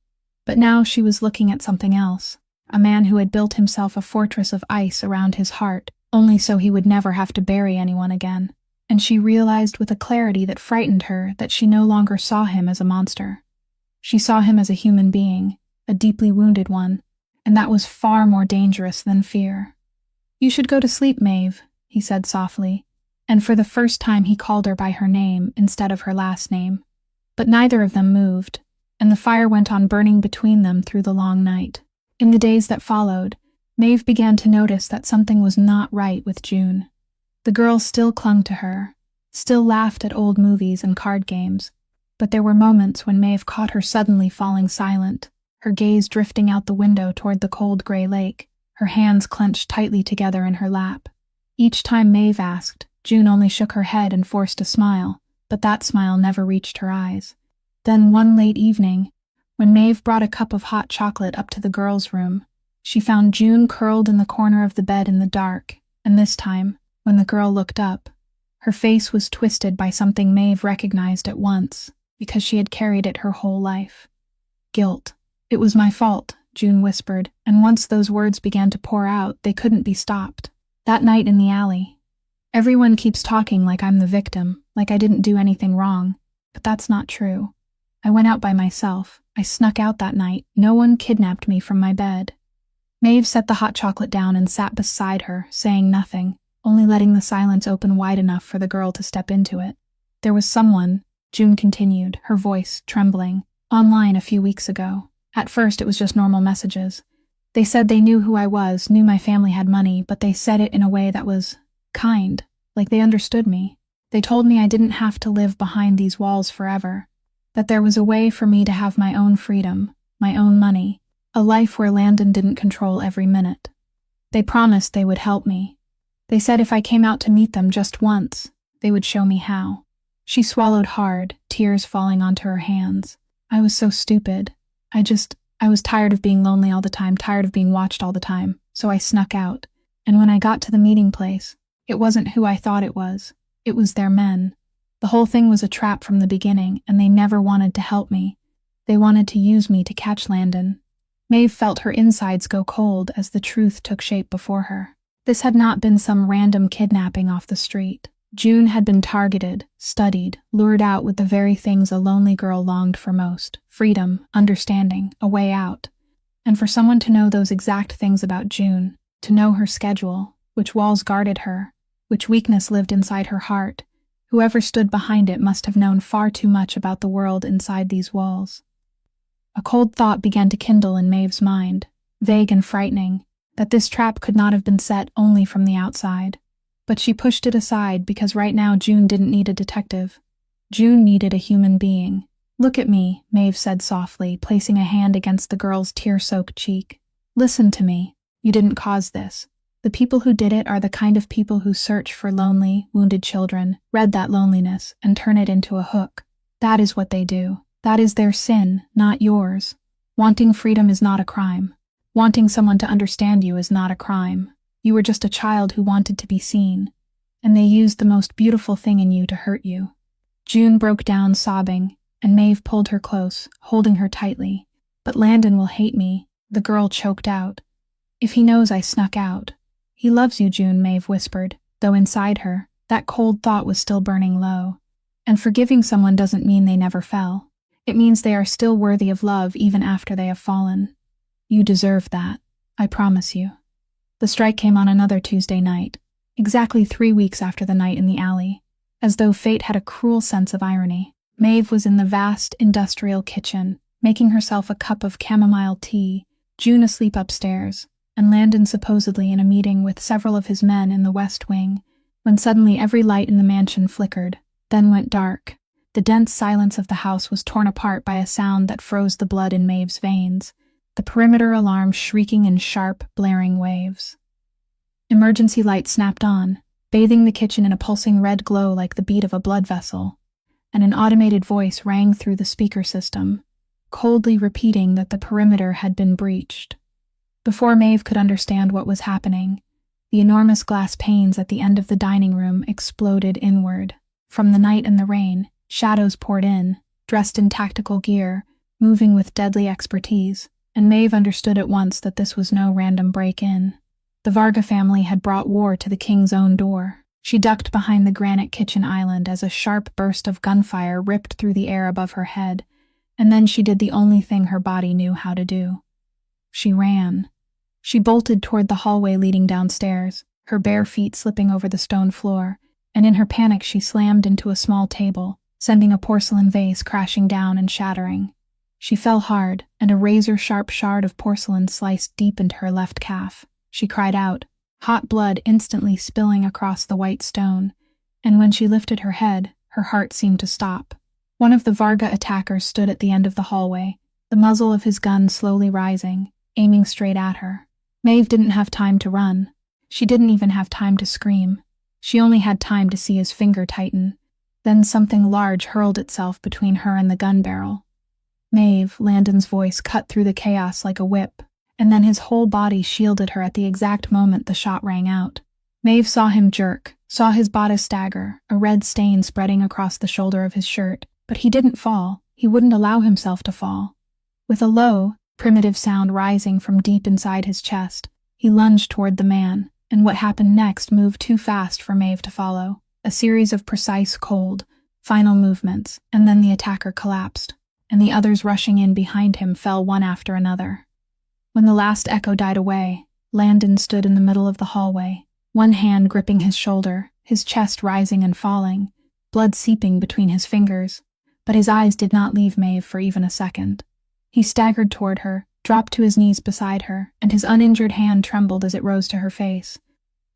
But now she was looking at something else, a man who had built himself a fortress of ice around his heart, only so he would never have to bury anyone again. And she realized with a clarity that frightened her that she no longer saw him as a monster. She saw him as a human being, a deeply wounded one, and that was far more dangerous than fear. "You should go to sleep, Maeve," he said softly, and for the first time he called her by her name instead of her last name. But neither of them moved, and the fire went on burning between them through the long night. In the days that followed, Maeve began to notice that something was not right with June. The girl still clung to her, still laughed at old movies and card games, but there were moments when Maeve caught her suddenly falling silent, her gaze drifting out the window toward the cold gray lake, her hands clenched tightly together in her lap. Each time Maeve asked, June only shook her head and forced a smile, but that smile never reached her eyes. Then one late evening, when Maeve brought a cup of hot chocolate up to the girls' room, she found June curled in the corner of the bed in the dark, and this time, when the girl looked up, her face was twisted by something Maeve recognized at once, because she had carried it her whole life. Guilt. "It was my fault," June whispered, and once those words began to pour out, they couldn't be stopped. That night in the alley. "Everyone keeps talking like I'm the victim, like I didn't do anything wrong, but that's not true. I went out by myself. I snuck out that night. No one kidnapped me from my bed." Maeve set the hot chocolate down and sat beside her, saying nothing, only letting the silence open wide enough for the girl to step into it. "There was someone," June continued, her voice trembling, "online a few weeks ago. At first it was just normal messages. They said they knew who I was, knew my family had money, but they said it in a way that was kind, like they understood me. They told me I didn't have to live behind these walls forever, that there was a way for me to have my own freedom, my own money, a life where Landon didn't control every minute. They promised they would help me. They said if I came out to meet them just once, they would show me how." She swallowed hard, tears falling onto her hands. "I was so stupid. I was tired of being lonely all the time, tired of being watched all the time, so I snuck out. And when I got to the meeting place, it wasn't who I thought it was. It was their men. The whole thing was a trap from the beginning, and they never wanted to help me. They wanted to use me to catch Landon." Maeve felt her insides go cold as the truth took shape before her. This had not been some random kidnapping off the street. June had been targeted, studied, lured out with the very things a lonely girl longed for most: freedom, understanding, a way out. And for someone to know those exact things about June, to know her schedule, which walls guarded her, which weakness lived inside her heart, whoever stood behind it must have known far too much about the world inside these walls. A cold thought began to kindle in Maeve's mind, vague and frightening, that this trap could not have been set only from the outside. But she pushed it aside because right now June didn't need a detective. June needed a human being. "Look at me," Maeve said softly, placing a hand against the girl's tear-soaked cheek. "Listen to me. You didn't cause this. The people who did it are the kind of people who search for lonely, wounded children, read that loneliness, and turn it into a hook. That is what they do. That is their sin, not yours. Wanting freedom is not a crime. Wanting someone to understand you is not a crime. You were just a child who wanted to be seen, and they used the most beautiful thing in you to hurt you." June broke down sobbing, and Maeve pulled her close, holding her tightly. "But Landon will hate me," the girl choked out. "If he knows I snuck out." "He loves you, June," Maeve whispered, though inside her, that cold thought was still burning low. "And forgiving someone doesn't mean they never fell. It means they are still worthy of love even after they have fallen. You deserve that. I promise you." The strike came on another Tuesday night, exactly 3 weeks after the night in the alley. As though fate had a cruel sense of irony, Maeve was in the vast industrial kitchen, making herself a cup of chamomile tea, June asleep upstairs, and Landon supposedly in a meeting with several of his men in the West Wing, when suddenly every light in the mansion flickered, then went dark. The dense silence of the house was torn apart by a sound that froze the blood in Maeve's veins, the perimeter alarm shrieking in sharp, blaring waves. Emergency lights snapped on, bathing the kitchen in a pulsing red glow like the beat of a blood vessel, and an automated voice rang through the speaker system, coldly repeating that the perimeter had been breached. Before Maeve could understand what was happening, the enormous glass panes at the end of the dining room exploded inward. From the night and the rain, shadows poured in, dressed in tactical gear, moving with deadly expertise, and Maeve understood at once that this was no random break-in. The Varga family had brought war to the king's own door. She ducked behind the granite kitchen island as a sharp burst of gunfire ripped through the air above her head, and then she did the only thing her body knew how to do. She ran. She bolted toward the hallway leading downstairs, her bare feet slipping over the stone floor, and in her panic she slammed into a small table, sending a porcelain vase crashing down and shattering. She fell hard, and a razor-sharp shard of porcelain sliced deep into her left calf. She cried out, hot blood instantly spilling across the white stone, and when she lifted her head, her heart seemed to stop. One of the Varga attackers stood at the end of the hallway, the muzzle of his gun slowly rising, aiming straight at her. Maeve didn't have time to run. She didn't even have time to scream. She only had time to see his finger tighten. Then something large hurled itself between her and the gun barrel. Maeve, Landon's voice cut through the chaos like a whip, and then his whole body shielded her at the exact moment the shot rang out. Maeve saw him jerk, saw his bodice stagger, a red stain spreading across the shoulder of his shirt, but he didn't fall. He wouldn't allow himself to fall. With a low, primitive sound rising from deep inside his chest, he lunged toward the man, and what happened next moved too fast for Maeve to follow. A series of precise, cold, final movements, and then the attacker collapsed, and the others rushing in behind him fell one after another. When the last echo died away, Landon stood in the middle of the hallway, one hand gripping his shoulder, his chest rising and falling, blood seeping between his fingers, but his eyes did not leave Maeve for even a second. He staggered toward her, dropped to his knees beside her, and his uninjured hand trembled as it rose to her face.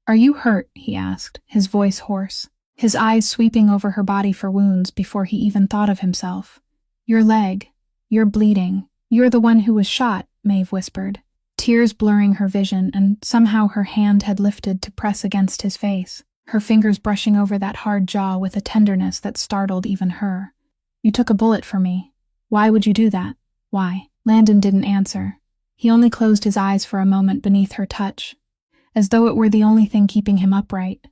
"Are you hurt?" he asked, his voice hoarse, his eyes sweeping over her body for wounds before he even thought of himself. "Your leg. You're bleeding. You're the one who was shot," Maeve whispered, tears blurring her vision, and somehow her hand had lifted to press against his face, her fingers brushing over that hard jaw with a tenderness that startled even her. "You took a bullet for me. Why would you do that? Why?" Landon didn't answer. He only closed his eyes for a moment beneath her touch, as though it were the only thing keeping him upright.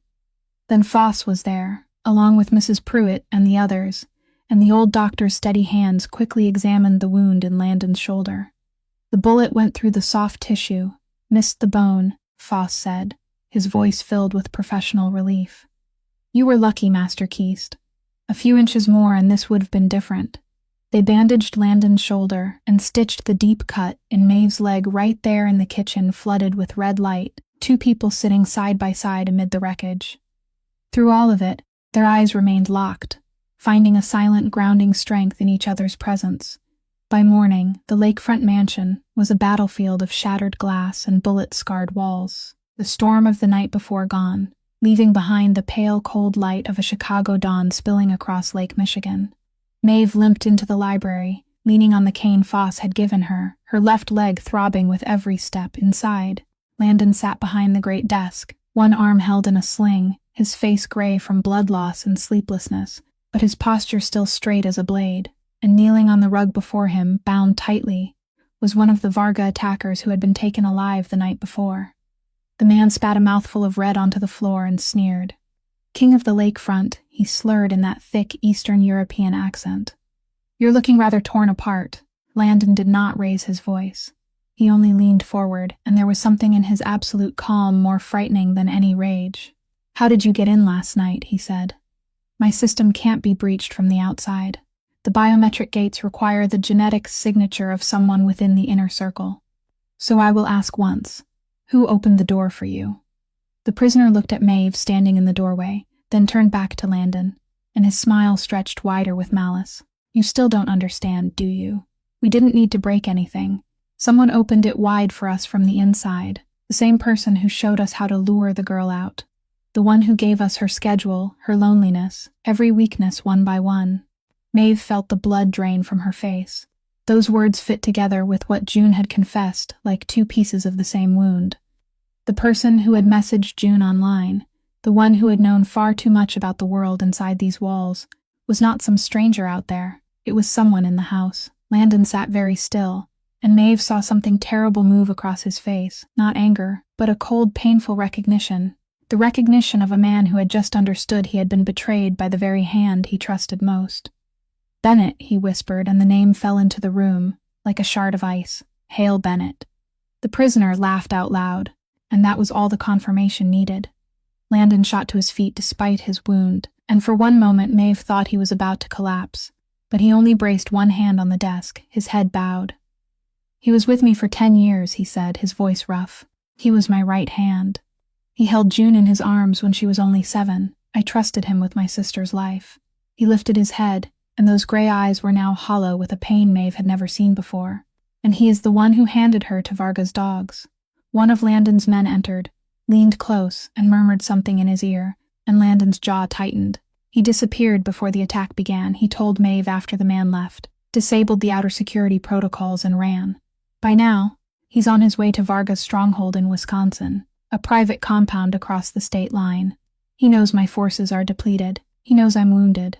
Then Foss was there, along with Mrs. Pruitt and the others, and the old doctor's steady hands quickly examined the wound in Landon's shoulder. The bullet went through the soft tissue, missed the bone, Foss said, his voice filled with professional relief. "You were lucky, Master Keast. A few inches more and this would have been different." They bandaged Landon's shoulder and stitched the deep cut in Maeve's leg right there in the kitchen flooded with red light, two people sitting side by side amid the wreckage. Through all of it, their eyes remained locked, finding a silent grounding strength in each other's presence. By morning, the lakefront mansion was a battlefield of shattered glass and bullet-scarred walls, the storm of the night before gone, leaving behind the pale, cold light of a Chicago dawn spilling across Lake Michigan. Maeve limped into the library, leaning on the cane Foss had given her, her left leg throbbing with every step inside. Landon sat behind the great desk, one arm held in a sling, his face gray from blood loss and sleeplessness, but his posture still straight as a blade. And kneeling on the rug before him, bound tightly, was one of the Varga attackers who had been taken alive the night before. The man spat a mouthful of red onto the floor and sneered. "King of the lakefront," he slurred in that thick Eastern European accent. "You're looking rather torn apart." Landon did not raise his voice. He only leaned forward, and there was something in his absolute calm more frightening than any rage. "How did you get in last night?" he said. "My system can't be breached from the outside. The biometric gates require the genetic signature of someone within the inner circle. So I will ask once, who opened the door for you?" The prisoner looked at Maeve standing in the doorway, then turned back to Landon, and his smile stretched wider with malice. "You still don't understand, do you? We didn't need to break anything. Someone opened it wide for us from the inside. The same person who showed us how to lure the girl out. The one who gave us her schedule, her loneliness, every weakness one by one. Maeve felt the blood drain from her face. Those words fit together with what June had confessed, like two pieces of the same wound. The person who had messaged June online, the one who had known far too much about the world inside these walls, was not some stranger out there. It was someone in the house. Landon sat very still, and Maeve saw something terrible move across his face, not anger, but a cold, painful recognition. The recognition of a man who had just understood he had been betrayed by the very hand he trusted most. "Bennett," he whispered, and the name fell into the room, like a shard of ice. Hale Bennett. The prisoner laughed out loud, and that was all the confirmation needed. Landon shot to his feet despite his wound, and for one moment Maeve thought he was about to collapse, but he only braced one hand on the desk, his head bowed. "He was with me for 10 years, he said, his voice rough. "He was my right hand. He held June in his arms when she was only 7. I trusted him with my sister's life." He lifted his head, and those gray eyes were now hollow with a pain Maeve had never seen before. "And he is the one who handed her to Varga's dogs." One of Landon's men entered, leaned close, and murmured something in his ear, and Landon's jaw tightened. He disappeared before the attack began, he told Maeve after the man left, disabled the outer security protocols and ran. By now, he's on his way to Varga's stronghold in Wisconsin, a private compound across the state line. He knows my forces are depleted. He knows I'm wounded.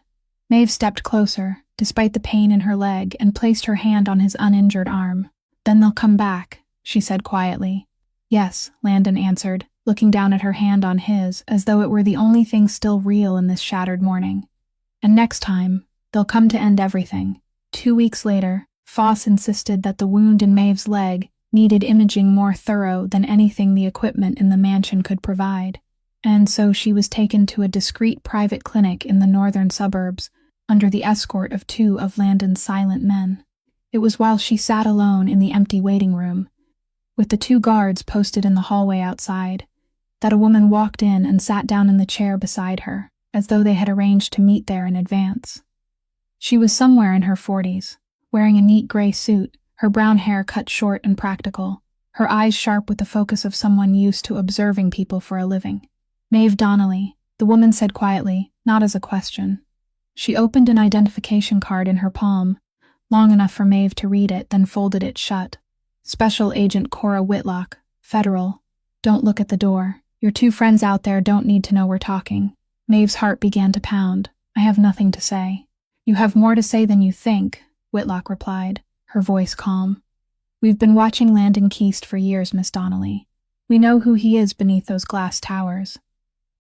Maeve stepped closer, despite the pain in her leg, and placed her hand on his uninjured arm. "Then they'll come back," she said quietly. "Yes," Landon answered, looking down at her hand on his, as though it were the only thing still real in this shattered morning. "And next time, they'll come to end everything." 2 weeks later, Foss insisted that the wound in Maeve's leg needed imaging more thorough than anything the equipment in the mansion could provide, and so she was taken to a discreet private clinic in the northern suburbs, under the escort of 2 of Landon's silent men. It was while she sat alone in the empty waiting room, with the 2 guards posted in the hallway outside, that a woman walked in and sat down in the chair beside her, as though they had arranged to meet there in advance. She was somewhere in her 40s, wearing a neat gray suit, her brown hair cut short and practical, her eyes sharp with the focus of someone used to observing people for a living. "Maeve Donnelly," the woman said quietly, not as a question. She opened an identification card in her palm, long enough for Maeve to read it, then folded it shut. "Special Agent Cora Whitlock, Federal. Don't look at the door. Your 2 friends out there don't need to know we're talking." Maeve's heart began to pound. "I have nothing to say." "You have more to say than you think," Whitlock replied, her voice calm. "We've been watching Landon Keast for years, Miss Donnelly. We know who he is beneath those glass towers.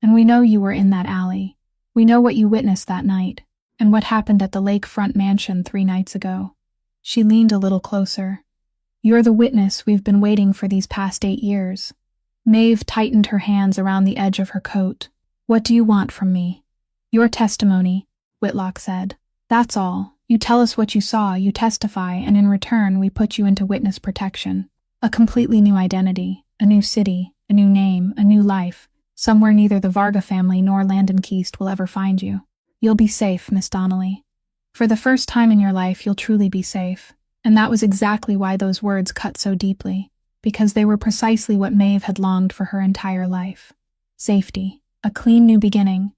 And we know you were in that alley. We know what you witnessed that night, and what happened at the lakefront mansion 3 nights ago." She leaned a little closer. "You're the witness we've been waiting for these past 8 years. Maeve tightened her hands around the edge of her coat. "What do you want from me?" "Your testimony," Whitlock said. "That's all. You tell us what you saw, you testify, and in return we put you into witness protection. A completely new identity, a new city, a new name, a new life, somewhere neither the Varga family nor Landon Keast will ever find you. You'll be safe, Miss Donnelly. For the first time in your life you'll truly be safe." And that was exactly why those words cut so deeply, because they were precisely what Maeve had longed for her entire life. Safety, a clean new beginning,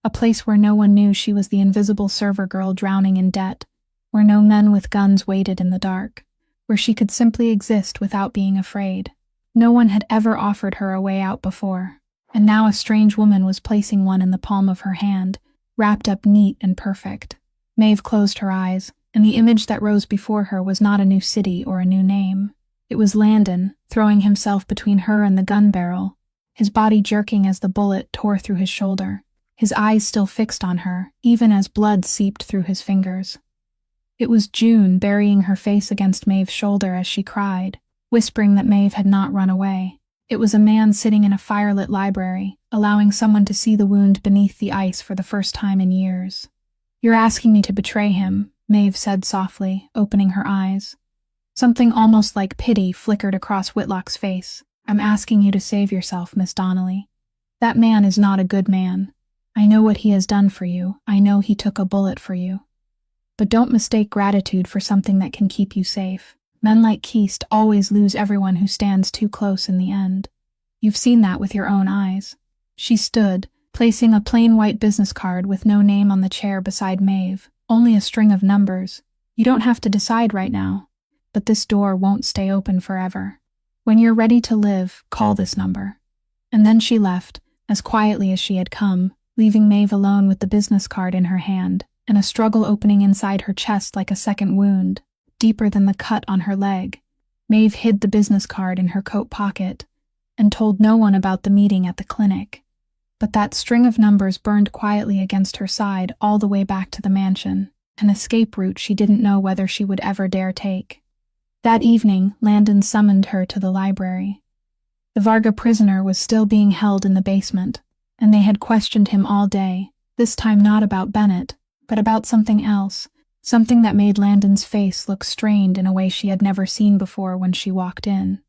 a place where no one knew she was the invisible server girl drowning in debt, where no men with guns waited in the dark, where she could simply exist without being afraid. No one had ever offered her a way out before, and now a strange woman was placing one in the palm of her hand, wrapped up neat and perfect. Maeve closed her eyes, and the image that rose before her was not a new city or a new name. It was Landon, throwing himself between her and the gun barrel, his body jerking as the bullet tore through his shoulder, his eyes still fixed on her, even as blood seeped through his fingers. It was June burying her face against Maeve's shoulder as she cried, whispering that Maeve had not run away. It was a man sitting in a firelit library, allowing someone to see the wound beneath the ice for the first time in years. "You're asking me to betray him," Maeve said softly, opening her eyes. Something almost like pity flickered across Whitlock's face. "I'm asking you to save yourself, Miss Donnelly. That man is not a good man. I know what he has done for you. I know he took a bullet for you. But don't mistake gratitude for something that can keep you safe. Men like Keast always lose everyone who stands too close in the end. You've seen that with your own eyes. She stood, placing a plain white business card with no name on the chair beside Maeve, only a string of numbers. You don't have to decide right now, but this door won't stay open forever. When you're ready to live, call this number. And then she left, as quietly as she had come, leaving Maeve alone with the business card in her hand, and a struggle opening inside her chest like a second wound, deeper than the cut on her leg. Maeve hid the business card in her coat pocket, and told no one about the meeting at the clinic. But that string of numbers burned quietly against her side all the way back to the mansion, an escape route she didn't know whether she would ever dare take. That evening, Landon summoned her to the library. The Varga prisoner was still being held in the basement, and they had questioned him all day, this time not about Bennett, but about something else, something that made Landon's face look strained in a way she had never seen before when she walked in.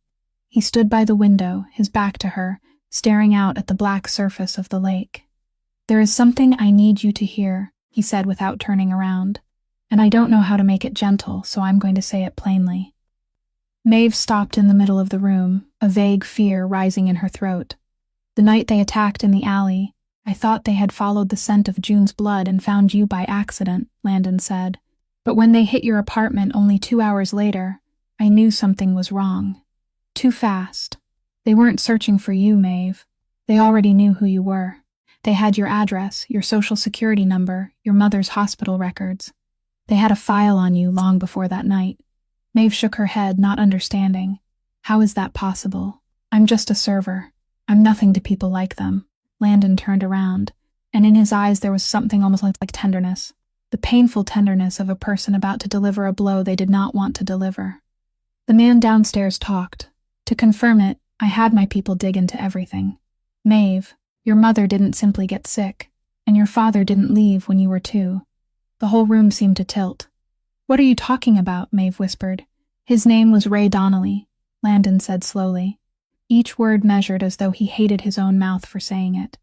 He stood by the window, his back to her, staring out at the black surface of the lake. "There is something I need you to hear," he said without turning around, "and I don't know how to make it gentle, so I'm going to say it plainly." Maeve stopped in the middle of the room, a vague fear rising in her throat. "The night they attacked in the alley, I thought they had followed the scent of June's blood and found you by accident," Landon said. "But when they hit your apartment only 2 hours later, I knew something was wrong. Too fast. They weren't searching for you, Maeve. They already knew who you were. They had your address, your social security number, your mother's hospital records. They had a file on you long before that night." Maeve shook her head, not understanding. "How is that possible? I'm just a server. I'm nothing to people like them." Landon turned around, and in his eyes there was something almost like tenderness. The painful tenderness of a person about to deliver a blow they did not want to deliver. The man downstairs talked. "To confirm it, I had my people dig into everything. Maeve, your mother didn't simply get sick, and your father didn't leave when you were 2. The whole room seemed to tilt. "What are you talking about?" Maeve whispered. "His name was Ray Donnelly," Landon said slowly, each word measured as though he hated his own mouth for saying it.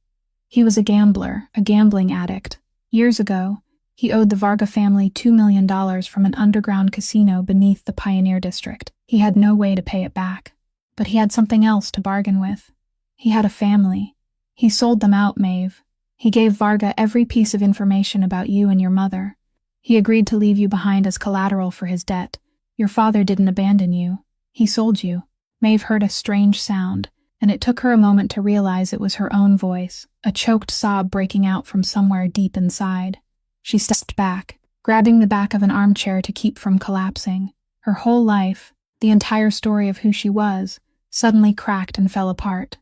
"He was a gambler, a gambling addict. Years ago, he owed the Varga family $2 million from an underground casino beneath the Pioneer District. He had no way to pay it back. But he had something else to bargain with. He had a family. He sold them out, Maeve. He gave Varga every piece of information about you and your mother. He agreed to leave you behind as collateral for his debt. Your father didn't abandon you. He sold you." Maeve heard a strange sound, and it took her a moment to realize it was her own voice, a choked sob breaking out from somewhere deep inside. She stepped back, grabbing the back of an armchair to keep from collapsing. Her whole life, the entire story of who she was, suddenly cracked and fell apart.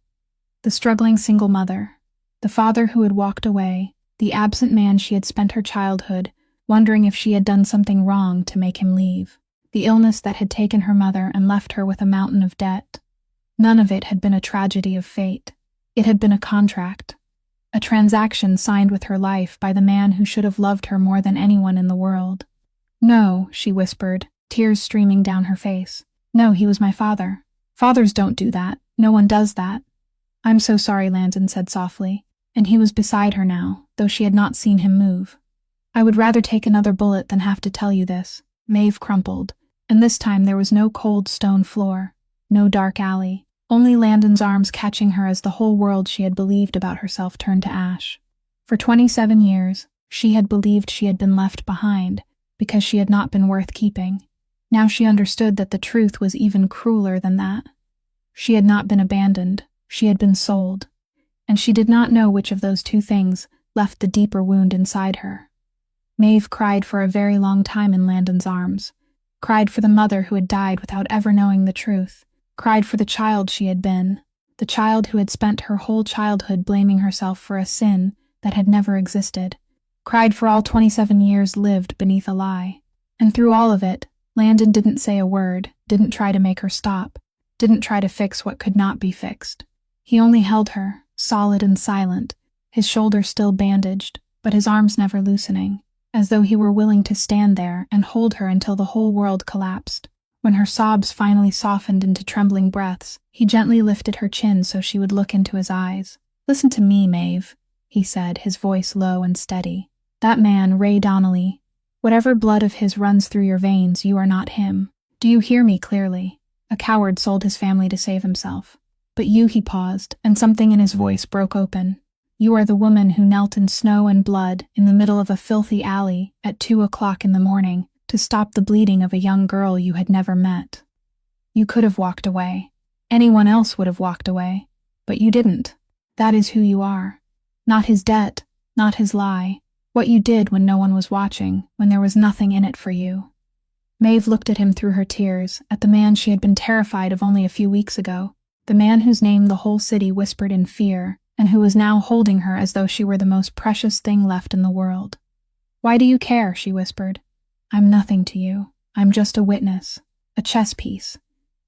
The struggling single mother, the father who had walked away, the absent man she had spent her childhood wondering if she had done something wrong to make him leave, the illness that had taken her mother and left her with a mountain of debt. None of it had been a tragedy of fate. It had been a contract, a transaction signed with her life by the man who should have loved her more than anyone in the world. "No," she whispered, tears streaming down her face. "No, he was my father. Fathers don't do that. No one does that." "I'm so sorry," Landon said softly, and he was beside her now, though she had not seen him move. "I would rather take another bullet than have to tell you this." Maeve crumpled, and this time there was no cold stone floor, no dark alley, only Landon's arms catching her as the whole world she had believed about herself turned to ash. For 27 years, she had believed she had been left behind because she had not been worth keeping. Now she understood that the truth was even crueler than that. She had not been abandoned, she had been sold, and she did not know which of those two things left the deeper wound inside her. Maeve cried for a very long time in Landon's arms, cried for the mother who had died without ever knowing the truth, cried for the child she had been, the child who had spent her whole childhood blaming herself for a sin that had never existed, cried for all 27 years lived beneath a lie. And through all of it, Landon didn't say a word, didn't try to make her stop, didn't try to fix what could not be fixed. He only held her, solid and silent, his shoulder still bandaged, but his arms never loosening, as though he were willing to stand there and hold her until the whole world collapsed. When her sobs finally softened into trembling breaths, he gently lifted her chin so she would look into his eyes. "Listen to me, Maeve," he said, his voice low and steady. "That man, Ray Donnelly, whatever blood of his runs through your veins, you are not him. Do you hear me clearly? A coward sold his family to save himself. But you, he paused, and something in his voice broke open. You are the woman who knelt in snow and blood in the middle of a filthy alley at 2 o'clock in the morning to stop the bleeding of a young girl you had never met. You could have walked away. Anyone else would have walked away. But you didn't. That is who you are. Not his debt, not his lie. What you did when no one was watching, when there was nothing in it for you. Maeve looked at him through her tears, at the man she had been terrified of only a few weeks ago, the man whose name the whole city whispered in fear, and who was now holding her as though she were the most precious thing left in the world. Why do you care? She whispered. I'm nothing to you. I'm just a witness. A chess piece.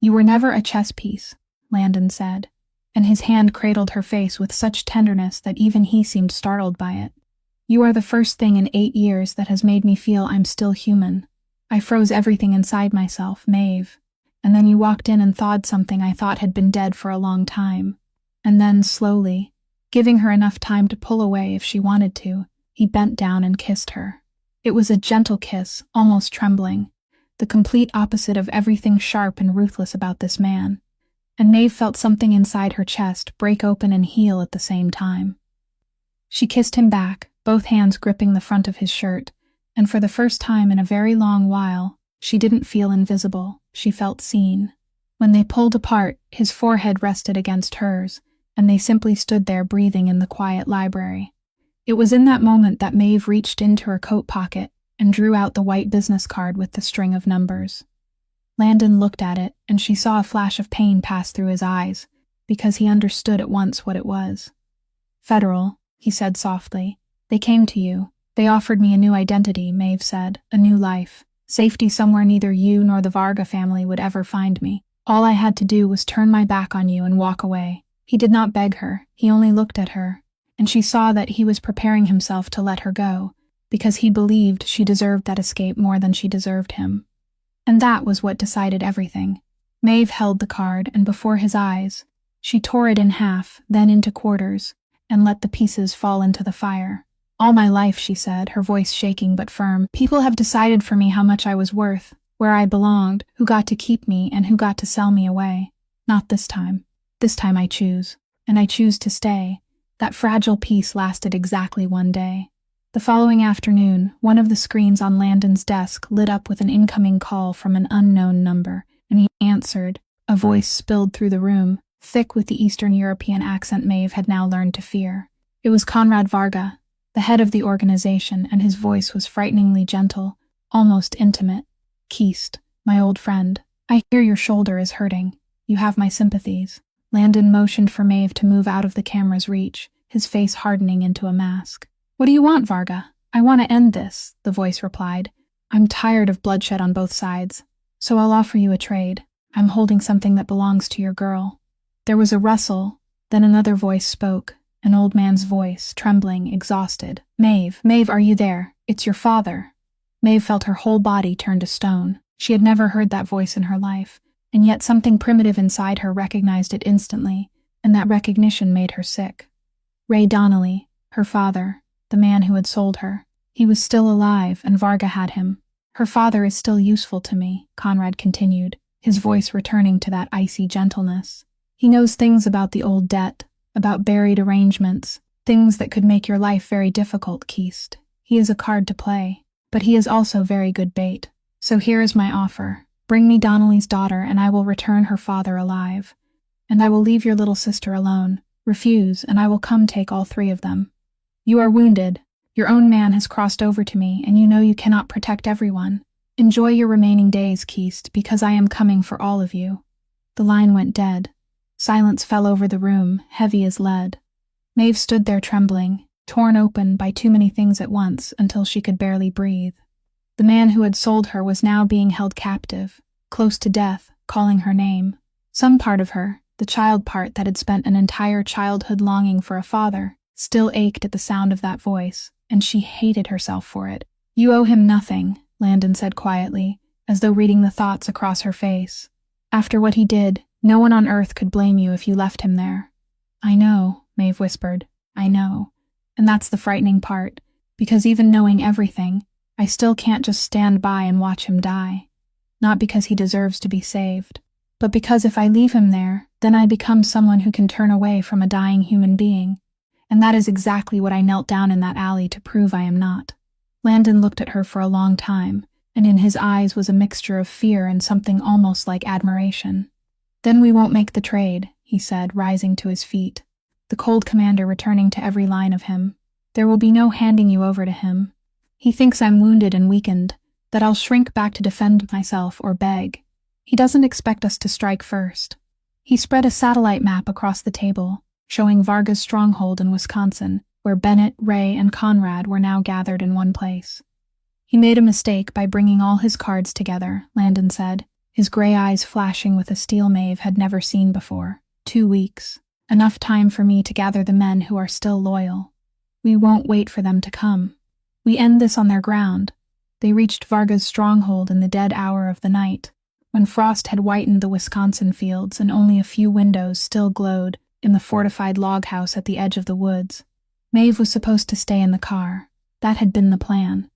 You were never a chess piece, Landon said, and his hand cradled her face with such tenderness that even he seemed startled by it. You are the first thing in 8 years that has made me feel I'm still human. I froze everything inside myself, Maeve. And then you walked in and thawed something I thought had been dead for a long time. And then, slowly, giving her enough time to pull away if she wanted to, he bent down and kissed her. It was a gentle kiss, almost trembling, the complete opposite of everything sharp and ruthless about this man. And Maeve felt something inside her chest break open and heal at the same time. She kissed him back, both hands gripping the front of his shirt, and for the first time in a very long while, she didn't feel invisible, she felt seen. When they pulled apart, his forehead rested against hers, and they simply stood there breathing in the quiet library. It was in that moment that Maeve reached into her coat pocket and drew out the white business card with the string of numbers. Landon looked at it, and she saw a flash of pain pass through his eyes, because he understood at once what it was. Federal, he said softly. They came to you. They offered me a new identity, Maeve said, a new life. Safety somewhere neither you nor the Varga family would ever find me. All I had to do was turn my back on you and walk away. He did not beg her, he only looked at her, and she saw that he was preparing himself to let her go, because he believed she deserved that escape more than she deserved him. And that was what decided everything. Maeve held the card, and before his eyes, she tore it in half, then into quarters, and let the pieces fall into the fire. All my life, she said, her voice shaking but firm, people have decided for me how much I was worth, where I belonged, who got to keep me and who got to sell me away. Not this time. This time I choose. And I choose to stay. That fragile peace lasted exactly 1 day. The following afternoon, one of the screens on Landon's desk lit up with an incoming call from an unknown number, and he answered. A voice spilled through the room, thick with the Eastern European accent Maeve had now learned to fear. It was Conrad Varga, the head of the organization, and his voice was frighteningly gentle, almost intimate. Keist, my old friend, I hear your shoulder is hurting. You have my sympathies. Landon motioned for Maeve to move out of the camera's reach, his face hardening into a mask. What do you want, Varga? I want to end this, the voice replied. I'm tired of bloodshed on both sides, so I'll offer you a trade. I'm holding something that belongs to your girl. There was a rustle, then another voice spoke. An old man's voice, trembling, exhausted. Maeve, are you there? It's your father. Maeve felt her whole body turn to stone. She had never heard that voice in her life, and yet something primitive inside her recognized it instantly, and that recognition made her sick. Ray Donnelly, her father, the man who had sold her. He was still alive, and Varga had him. Her father is still useful to me, Conrad continued, his voice returning to that icy gentleness. He knows things about the old debt, about buried arrangements, things that could make your life very difficult, Keist. He is a card to play, but he is also very good bait. So here is my offer. Bring me Donnelly's daughter, and I will return her father alive. And I will leave your little sister alone. Refuse, and I will come take all 3 of them. You are wounded. Your own man has crossed over to me, and you know you cannot protect everyone. Enjoy your remaining days, Keist, because I am coming for all of you. The line went dead. Silence fell over the room, heavy as lead. Maeve stood there trembling, torn open by too many things at once until she could barely breathe. The man who had sold her was now being held captive, close to death, calling her name. Some part of her, the child part that had spent an entire childhood longing for a father, still ached at the sound of that voice, and she hated herself for it. You owe him nothing, Landon said quietly, as though reading the thoughts across her face. After what he did, no one on earth could blame you if you left him there. I know, Maeve whispered. I know. And that's the frightening part, because even knowing everything, I still can't just stand by and watch him die. not because he deserves to be saved, but because if I leave him there, then I become someone who can turn away from a dying human being. And that is exactly what I knelt down in that alley to prove I am not. Landon looked at her for a long time, and in his eyes was a mixture of fear and something almost like admiration. Then we won't make the trade, he said, rising to his feet, the cold commander returning to every line of him. There will be no handing you over to him. He thinks I'm wounded and weakened, that I'll shrink back to defend myself or beg. He doesn't expect us to strike first. He spread a satellite map across the table, showing Varga's stronghold in Wisconsin, where Bennett, Ray, and Conrad were now gathered in one place. He made a mistake by bringing all his cards together, Landon said, his gray eyes flashing with a steel Maeve had never seen before. 2 weeks. Enough time for me to gather the men who are still loyal. We won't wait for them to come. We end this on their ground. They reached Varga's stronghold in the dead hour of the night, when frost had whitened the Wisconsin fields and only a few windows still glowed in the fortified log house at the edge of the woods. Maeve was supposed to stay in the car. That had been the plan.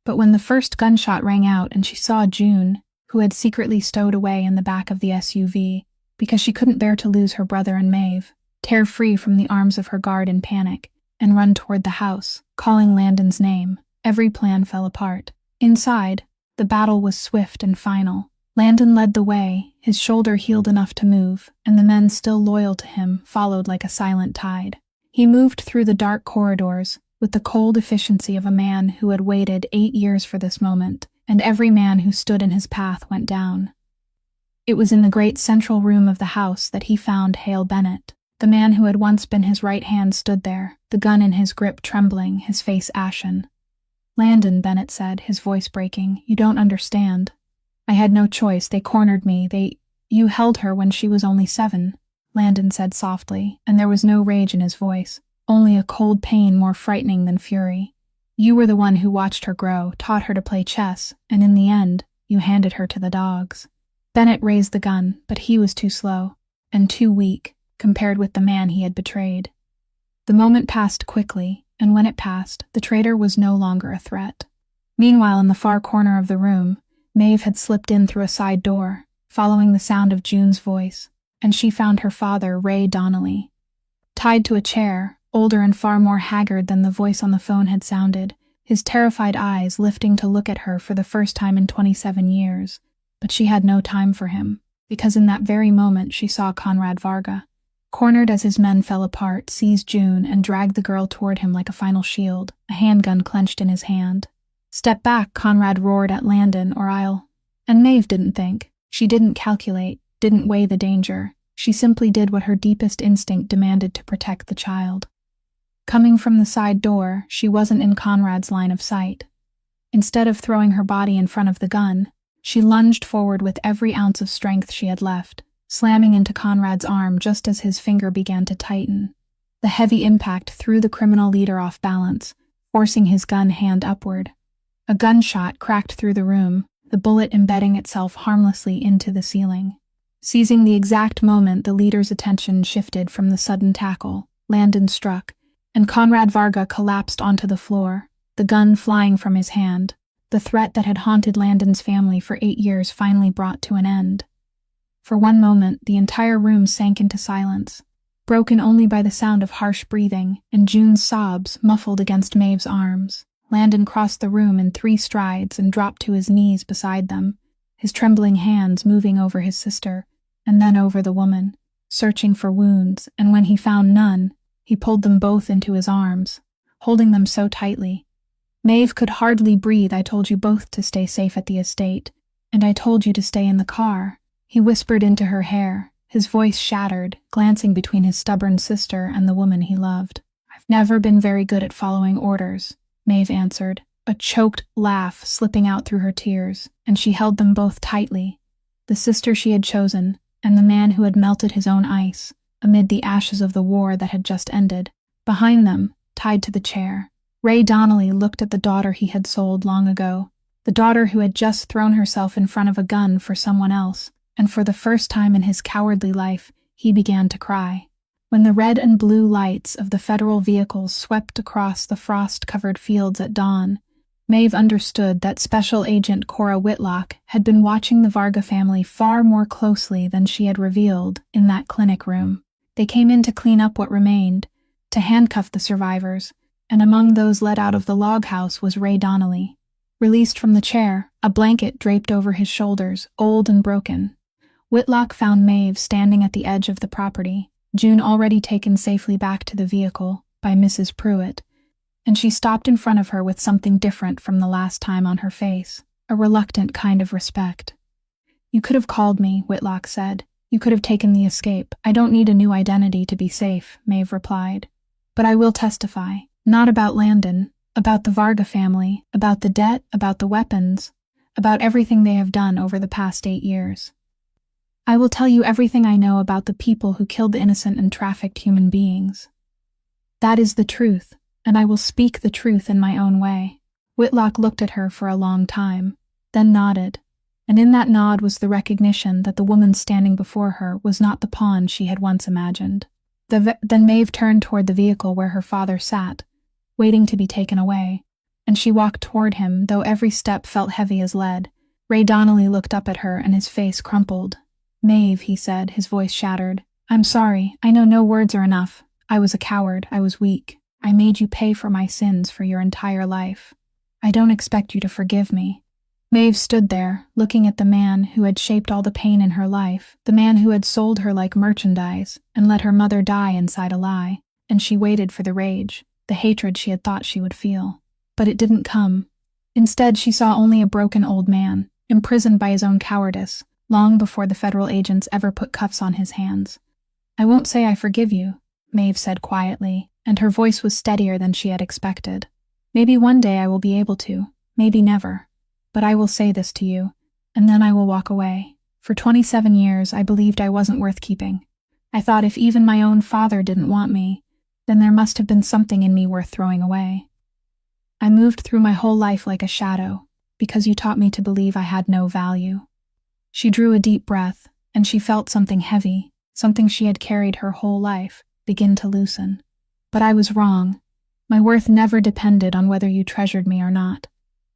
But when the first gunshot rang out and she saw June, who had secretly stowed away in the back of the SUV, because she couldn't bear to lose her brother and Maeve, tear free from the arms of her guard in panic, and run toward the house, calling Landon's name, every plan fell apart. Inside, the battle was swift and final. Landon led the way, his shoulder healed enough to move, and the men still loyal to him followed like a silent tide. He moved through the dark corridors, with the cold efficiency of a man who had waited 8 years for this moment, and every man who stood in his path went down. It was in the great central room of the house that he found Hale Bennett. The man who had once been his right hand stood there, the gun in his grip trembling, his face ashen. "Landon," Bennett said, his voice breaking, "you don't understand. I had no choice. They cornered me. You held her when she was only 7, Landon said softly, and there was no rage in his voice, only a cold pain more frightening than fury. You were the one who watched her grow, taught her to play chess, and in the end, you handed her to the dogs." Bennett raised the gun, but he was too slow, and too weak, compared with the man he had betrayed. The moment passed quickly, and when it passed, the traitor was no longer a threat. Meanwhile, in the far corner of the room, Maeve had slipped in through a side door, following the sound of June's voice, and she found her father, Ray Donnelly. Tied to a chair, older and far more haggard than the voice on the phone had sounded, his terrified eyes lifting to look at her for the first time in 27 years. But she had no time for him, because in that very moment she saw Conrad Varga. Cornered as his men fell apart, seized June and dragged the girl toward him like a final shield, a handgun clenched in his hand. "Step back," Conrad roared at Landon, "or I'll—" And Maeve didn't think. She didn't calculate, didn't weigh the danger. She simply did what her deepest instinct demanded to protect the child. Coming from the side door, she wasn't in Conrad's line of sight. Instead of throwing her body in front of the gun, she lunged forward with every ounce of strength she had left, slamming into Conrad's arm just as his finger began to tighten. The heavy impact threw the criminal leader off balance, forcing his gun hand upward. A gunshot cracked through the room, the bullet embedding itself harmlessly into the ceiling. Seizing the exact moment the leader's attention shifted from the sudden tackle, Landon struck, and Conrad Varga collapsed onto the floor, the gun flying from his hand. The threat that had haunted Landon's family for 8 years finally brought to an end. For one moment, the entire room sank into silence, broken only by the sound of harsh breathing and June's sobs muffled against Maeve's arms. Landon crossed the room in 3 strides and dropped to his knees beside them, his trembling hands moving over his sister and then over the woman, searching for wounds, and when he found none, he pulled them both into his arms, holding them so tightly. "Maeve could hardly breathe. I told you both to stay safe at the estate, and I told you to stay in the car," he whispered into her hair, his voice shattered, glancing between his stubborn sister and the woman he loved. "I've never been very good at following orders," Maeve answered, a choked laugh slipping out through her tears, and she held them both tightly, the sister she had chosen, and the man who had melted his own ice, amid the ashes of the war that had just ended. Behind them, tied to the chair, Ray Donnelly looked at the daughter he had sold long ago, the daughter who had just thrown herself in front of a gun for someone else, and for the first time in his cowardly life, he began to cry. When the red and blue lights of the federal vehicles swept across the frost-covered fields at dawn, Maeve understood that Special Agent Cora Whitlock had been watching the Varga family far more closely than she had revealed in that clinic room. They came in to clean up what remained, to handcuff the survivors, and among those let out of the log house was Ray Donnelly. Released from the chair, a blanket draped over his shoulders, old and broken. Whitlock found Maeve standing at the edge of the property, June already taken safely back to the vehicle by Mrs. Pruitt, and she stopped in front of her with something different from the last time on her face, a reluctant kind of respect. "You could have called me," Whitlock said. "You could have taken the escape. I don't need a new identity to be safe," Maeve replied. "But I will testify, not about Landon, about the Varga family, about the debt, about the weapons, about everything they have done over the past 8 years. I will tell you everything I know about the people who killed innocent and trafficked human beings. That is the truth, and I will speak the truth in my own way." Whitlock looked at her for a long time, then nodded, and in that nod was the recognition that the woman standing before her was not the pawn she had once imagined. Then Maeve turned toward the vehicle where her father sat, waiting to be taken away, and she walked toward him, though every step felt heavy as lead. Ray Donnelly looked up at her and his face crumpled. "Maeve," he said, his voice shattered. "I'm sorry. I know no words are enough. I was a coward. I was weak. I made you pay for my sins for your entire life. I don't expect you to forgive me." Maeve stood there, looking at the man who had shaped all the pain in her life, the man who had sold her like merchandise and let her mother die inside a lie, and she waited for the rage, the hatred she had thought she would feel. But it didn't come. Instead, she saw only a broken old man, imprisoned by his own cowardice, long before the federal agents ever put cuffs on his hands. "I won't say I forgive you," Maeve said quietly, and her voice was steadier than she had expected. "Maybe one day I will be able to, maybe never. But I will say this to you, and then I will walk away. For 27 years, I believed I wasn't worth keeping. I thought if even my own father didn't want me, then there must have been something in me worth throwing away. I moved through my whole life like a shadow, because you taught me to believe I had no value." She drew a deep breath, and she felt something heavy, something she had carried her whole life, begin to loosen. "But I was wrong. My worth never depended on whether you treasured me or not.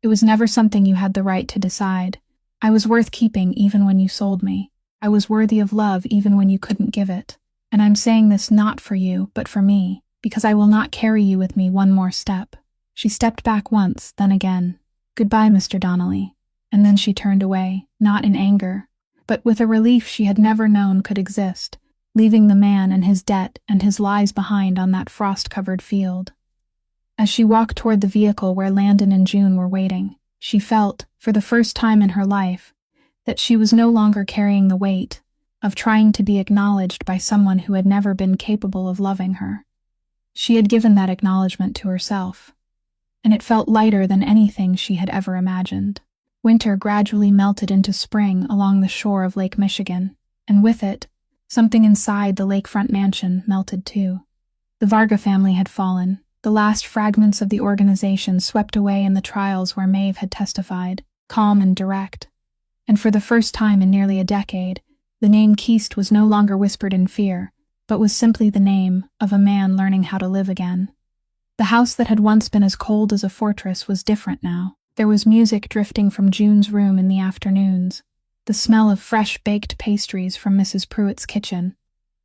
It was never something you had the right to decide. I was worth keeping even when you sold me. I was worthy of love even when you couldn't give it. And I'm saying this not for you, but for me, because I will not carry you with me one more step." She stepped back once, then again. "Goodbye, Mr. Donnelly." And then she turned away, not in anger, but with a relief she had never known could exist, leaving the man and his debt and his lies behind on that frost-covered field. As she walked toward the vehicle where Landon and June were waiting, she felt, for the first time in her life, that she was no longer carrying the weight of trying to be acknowledged by someone who had never been capable of loving her. She had given that acknowledgement to herself, and it felt lighter than anything she had ever imagined. Winter gradually melted into spring along the shore of Lake Michigan, and with it, something inside the lakefront mansion melted too. The Varga family had fallen, the last fragments of the organization swept away in the trials where Maeve had testified, calm and direct. And for the first time in nearly a decade, the name Keast was no longer whispered in fear, but was simply the name of a man learning how to live again. The house that had once been as cold as a fortress was different now. There was music drifting from June's room in the afternoons, the smell of fresh-baked pastries from Mrs. Pruitt's kitchen,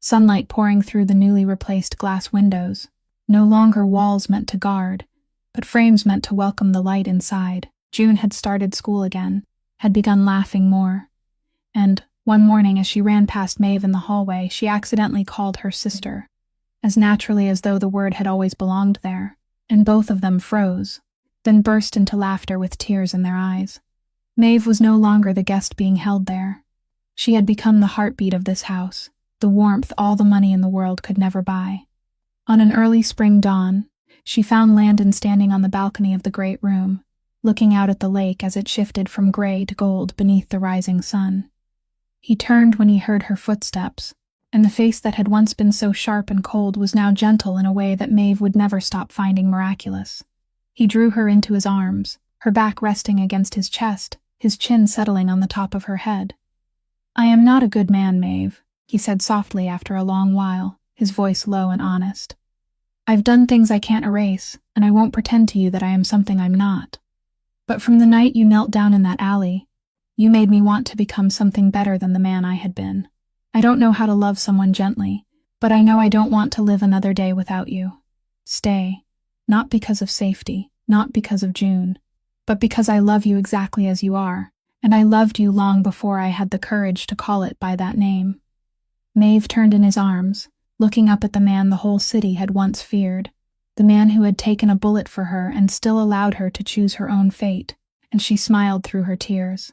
sunlight pouring through the newly replaced glass windows, no longer walls meant to guard, but frames meant to welcome the light inside. June had started school again, had begun laughing more, and, one morning as she ran past Maeve in the hallway, she accidentally called her sister, as naturally as though the word had always belonged there, and both of them froze, then burst into laughter with tears in their eyes. Maeve was no longer the guest being held there. She had become the heartbeat of this house, the warmth all the money in the world could never buy. On an early spring dawn, she found Landon standing on the balcony of the great room, looking out at the lake as it shifted from gray to gold beneath the rising sun. He turned when he heard her footsteps, and the face that had once been so sharp and cold was now gentle in a way that Maeve would never stop finding miraculous. He drew her into his arms, her back resting against his chest, his chin settling on the top of her head. "I am not a good man, Maeve," he said softly after a long while, his voice low and honest. "I've done things I can't erase, and I won't pretend to you that I am something I'm not. But from the night you knelt down in that alley, you made me want to become something better than the man I had been. I don't know how to love someone gently, but I know I don't want to live another day without you. Stay. Not because of safety, not because of June, but because I love you exactly as you are, and I loved you long before I had the courage to call it by that name. Maeve turned in his arms, looking up at the man the whole city had once feared, the man who had taken a bullet for her and still allowed her to choose her own fate, and she smiled through her tears.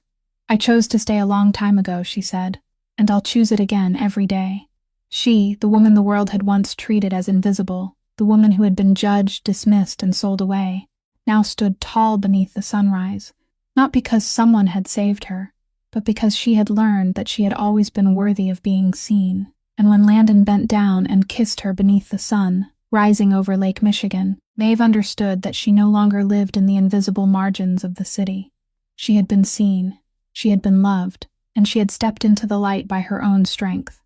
I chose to stay a long time ago, she said, and I'll choose it again every day. She, the woman the world had once treated as invisible, the woman who had been judged, dismissed, and sold away, now stood tall beneath the sunrise, not because someone had saved her, but because she had learned that she had always been worthy of being seen. And when Landon bent down and kissed her beneath the sun, rising over Lake Michigan, Maeve understood that she no longer lived in the invisible margins of the city. She had been seen, she had been loved, and she had stepped into the light by her own strength.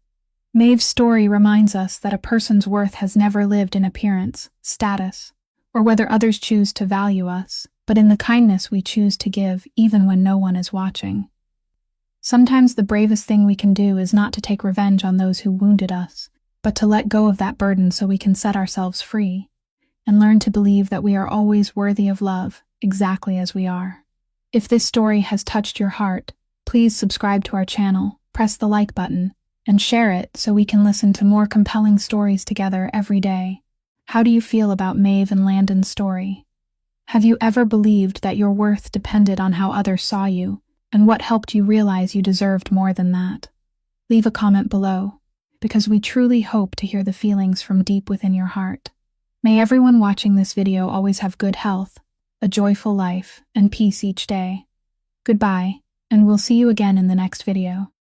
Maeve's story reminds us that a person's worth has never lived in appearance, status, or whether others choose to value us, but in the kindness we choose to give even when no one is watching. Sometimes the bravest thing we can do is not to take revenge on those who wounded us, but to let go of that burden so we can set ourselves free, and learn to believe that we are always worthy of love, exactly as we are. If this story has touched your heart, please subscribe to our channel, press the like button, and share it so we can listen to more compelling stories together every day. How do you feel about Maeve and Landon's story? Have you ever believed that your worth depended on how others saw you, and what helped you realize you deserved more than that? Leave a comment below, because we truly hope to hear the feelings from deep within your heart. May everyone watching this video always have good health, a joyful life, and peace each day. Goodbye, and we'll see you again in the next video.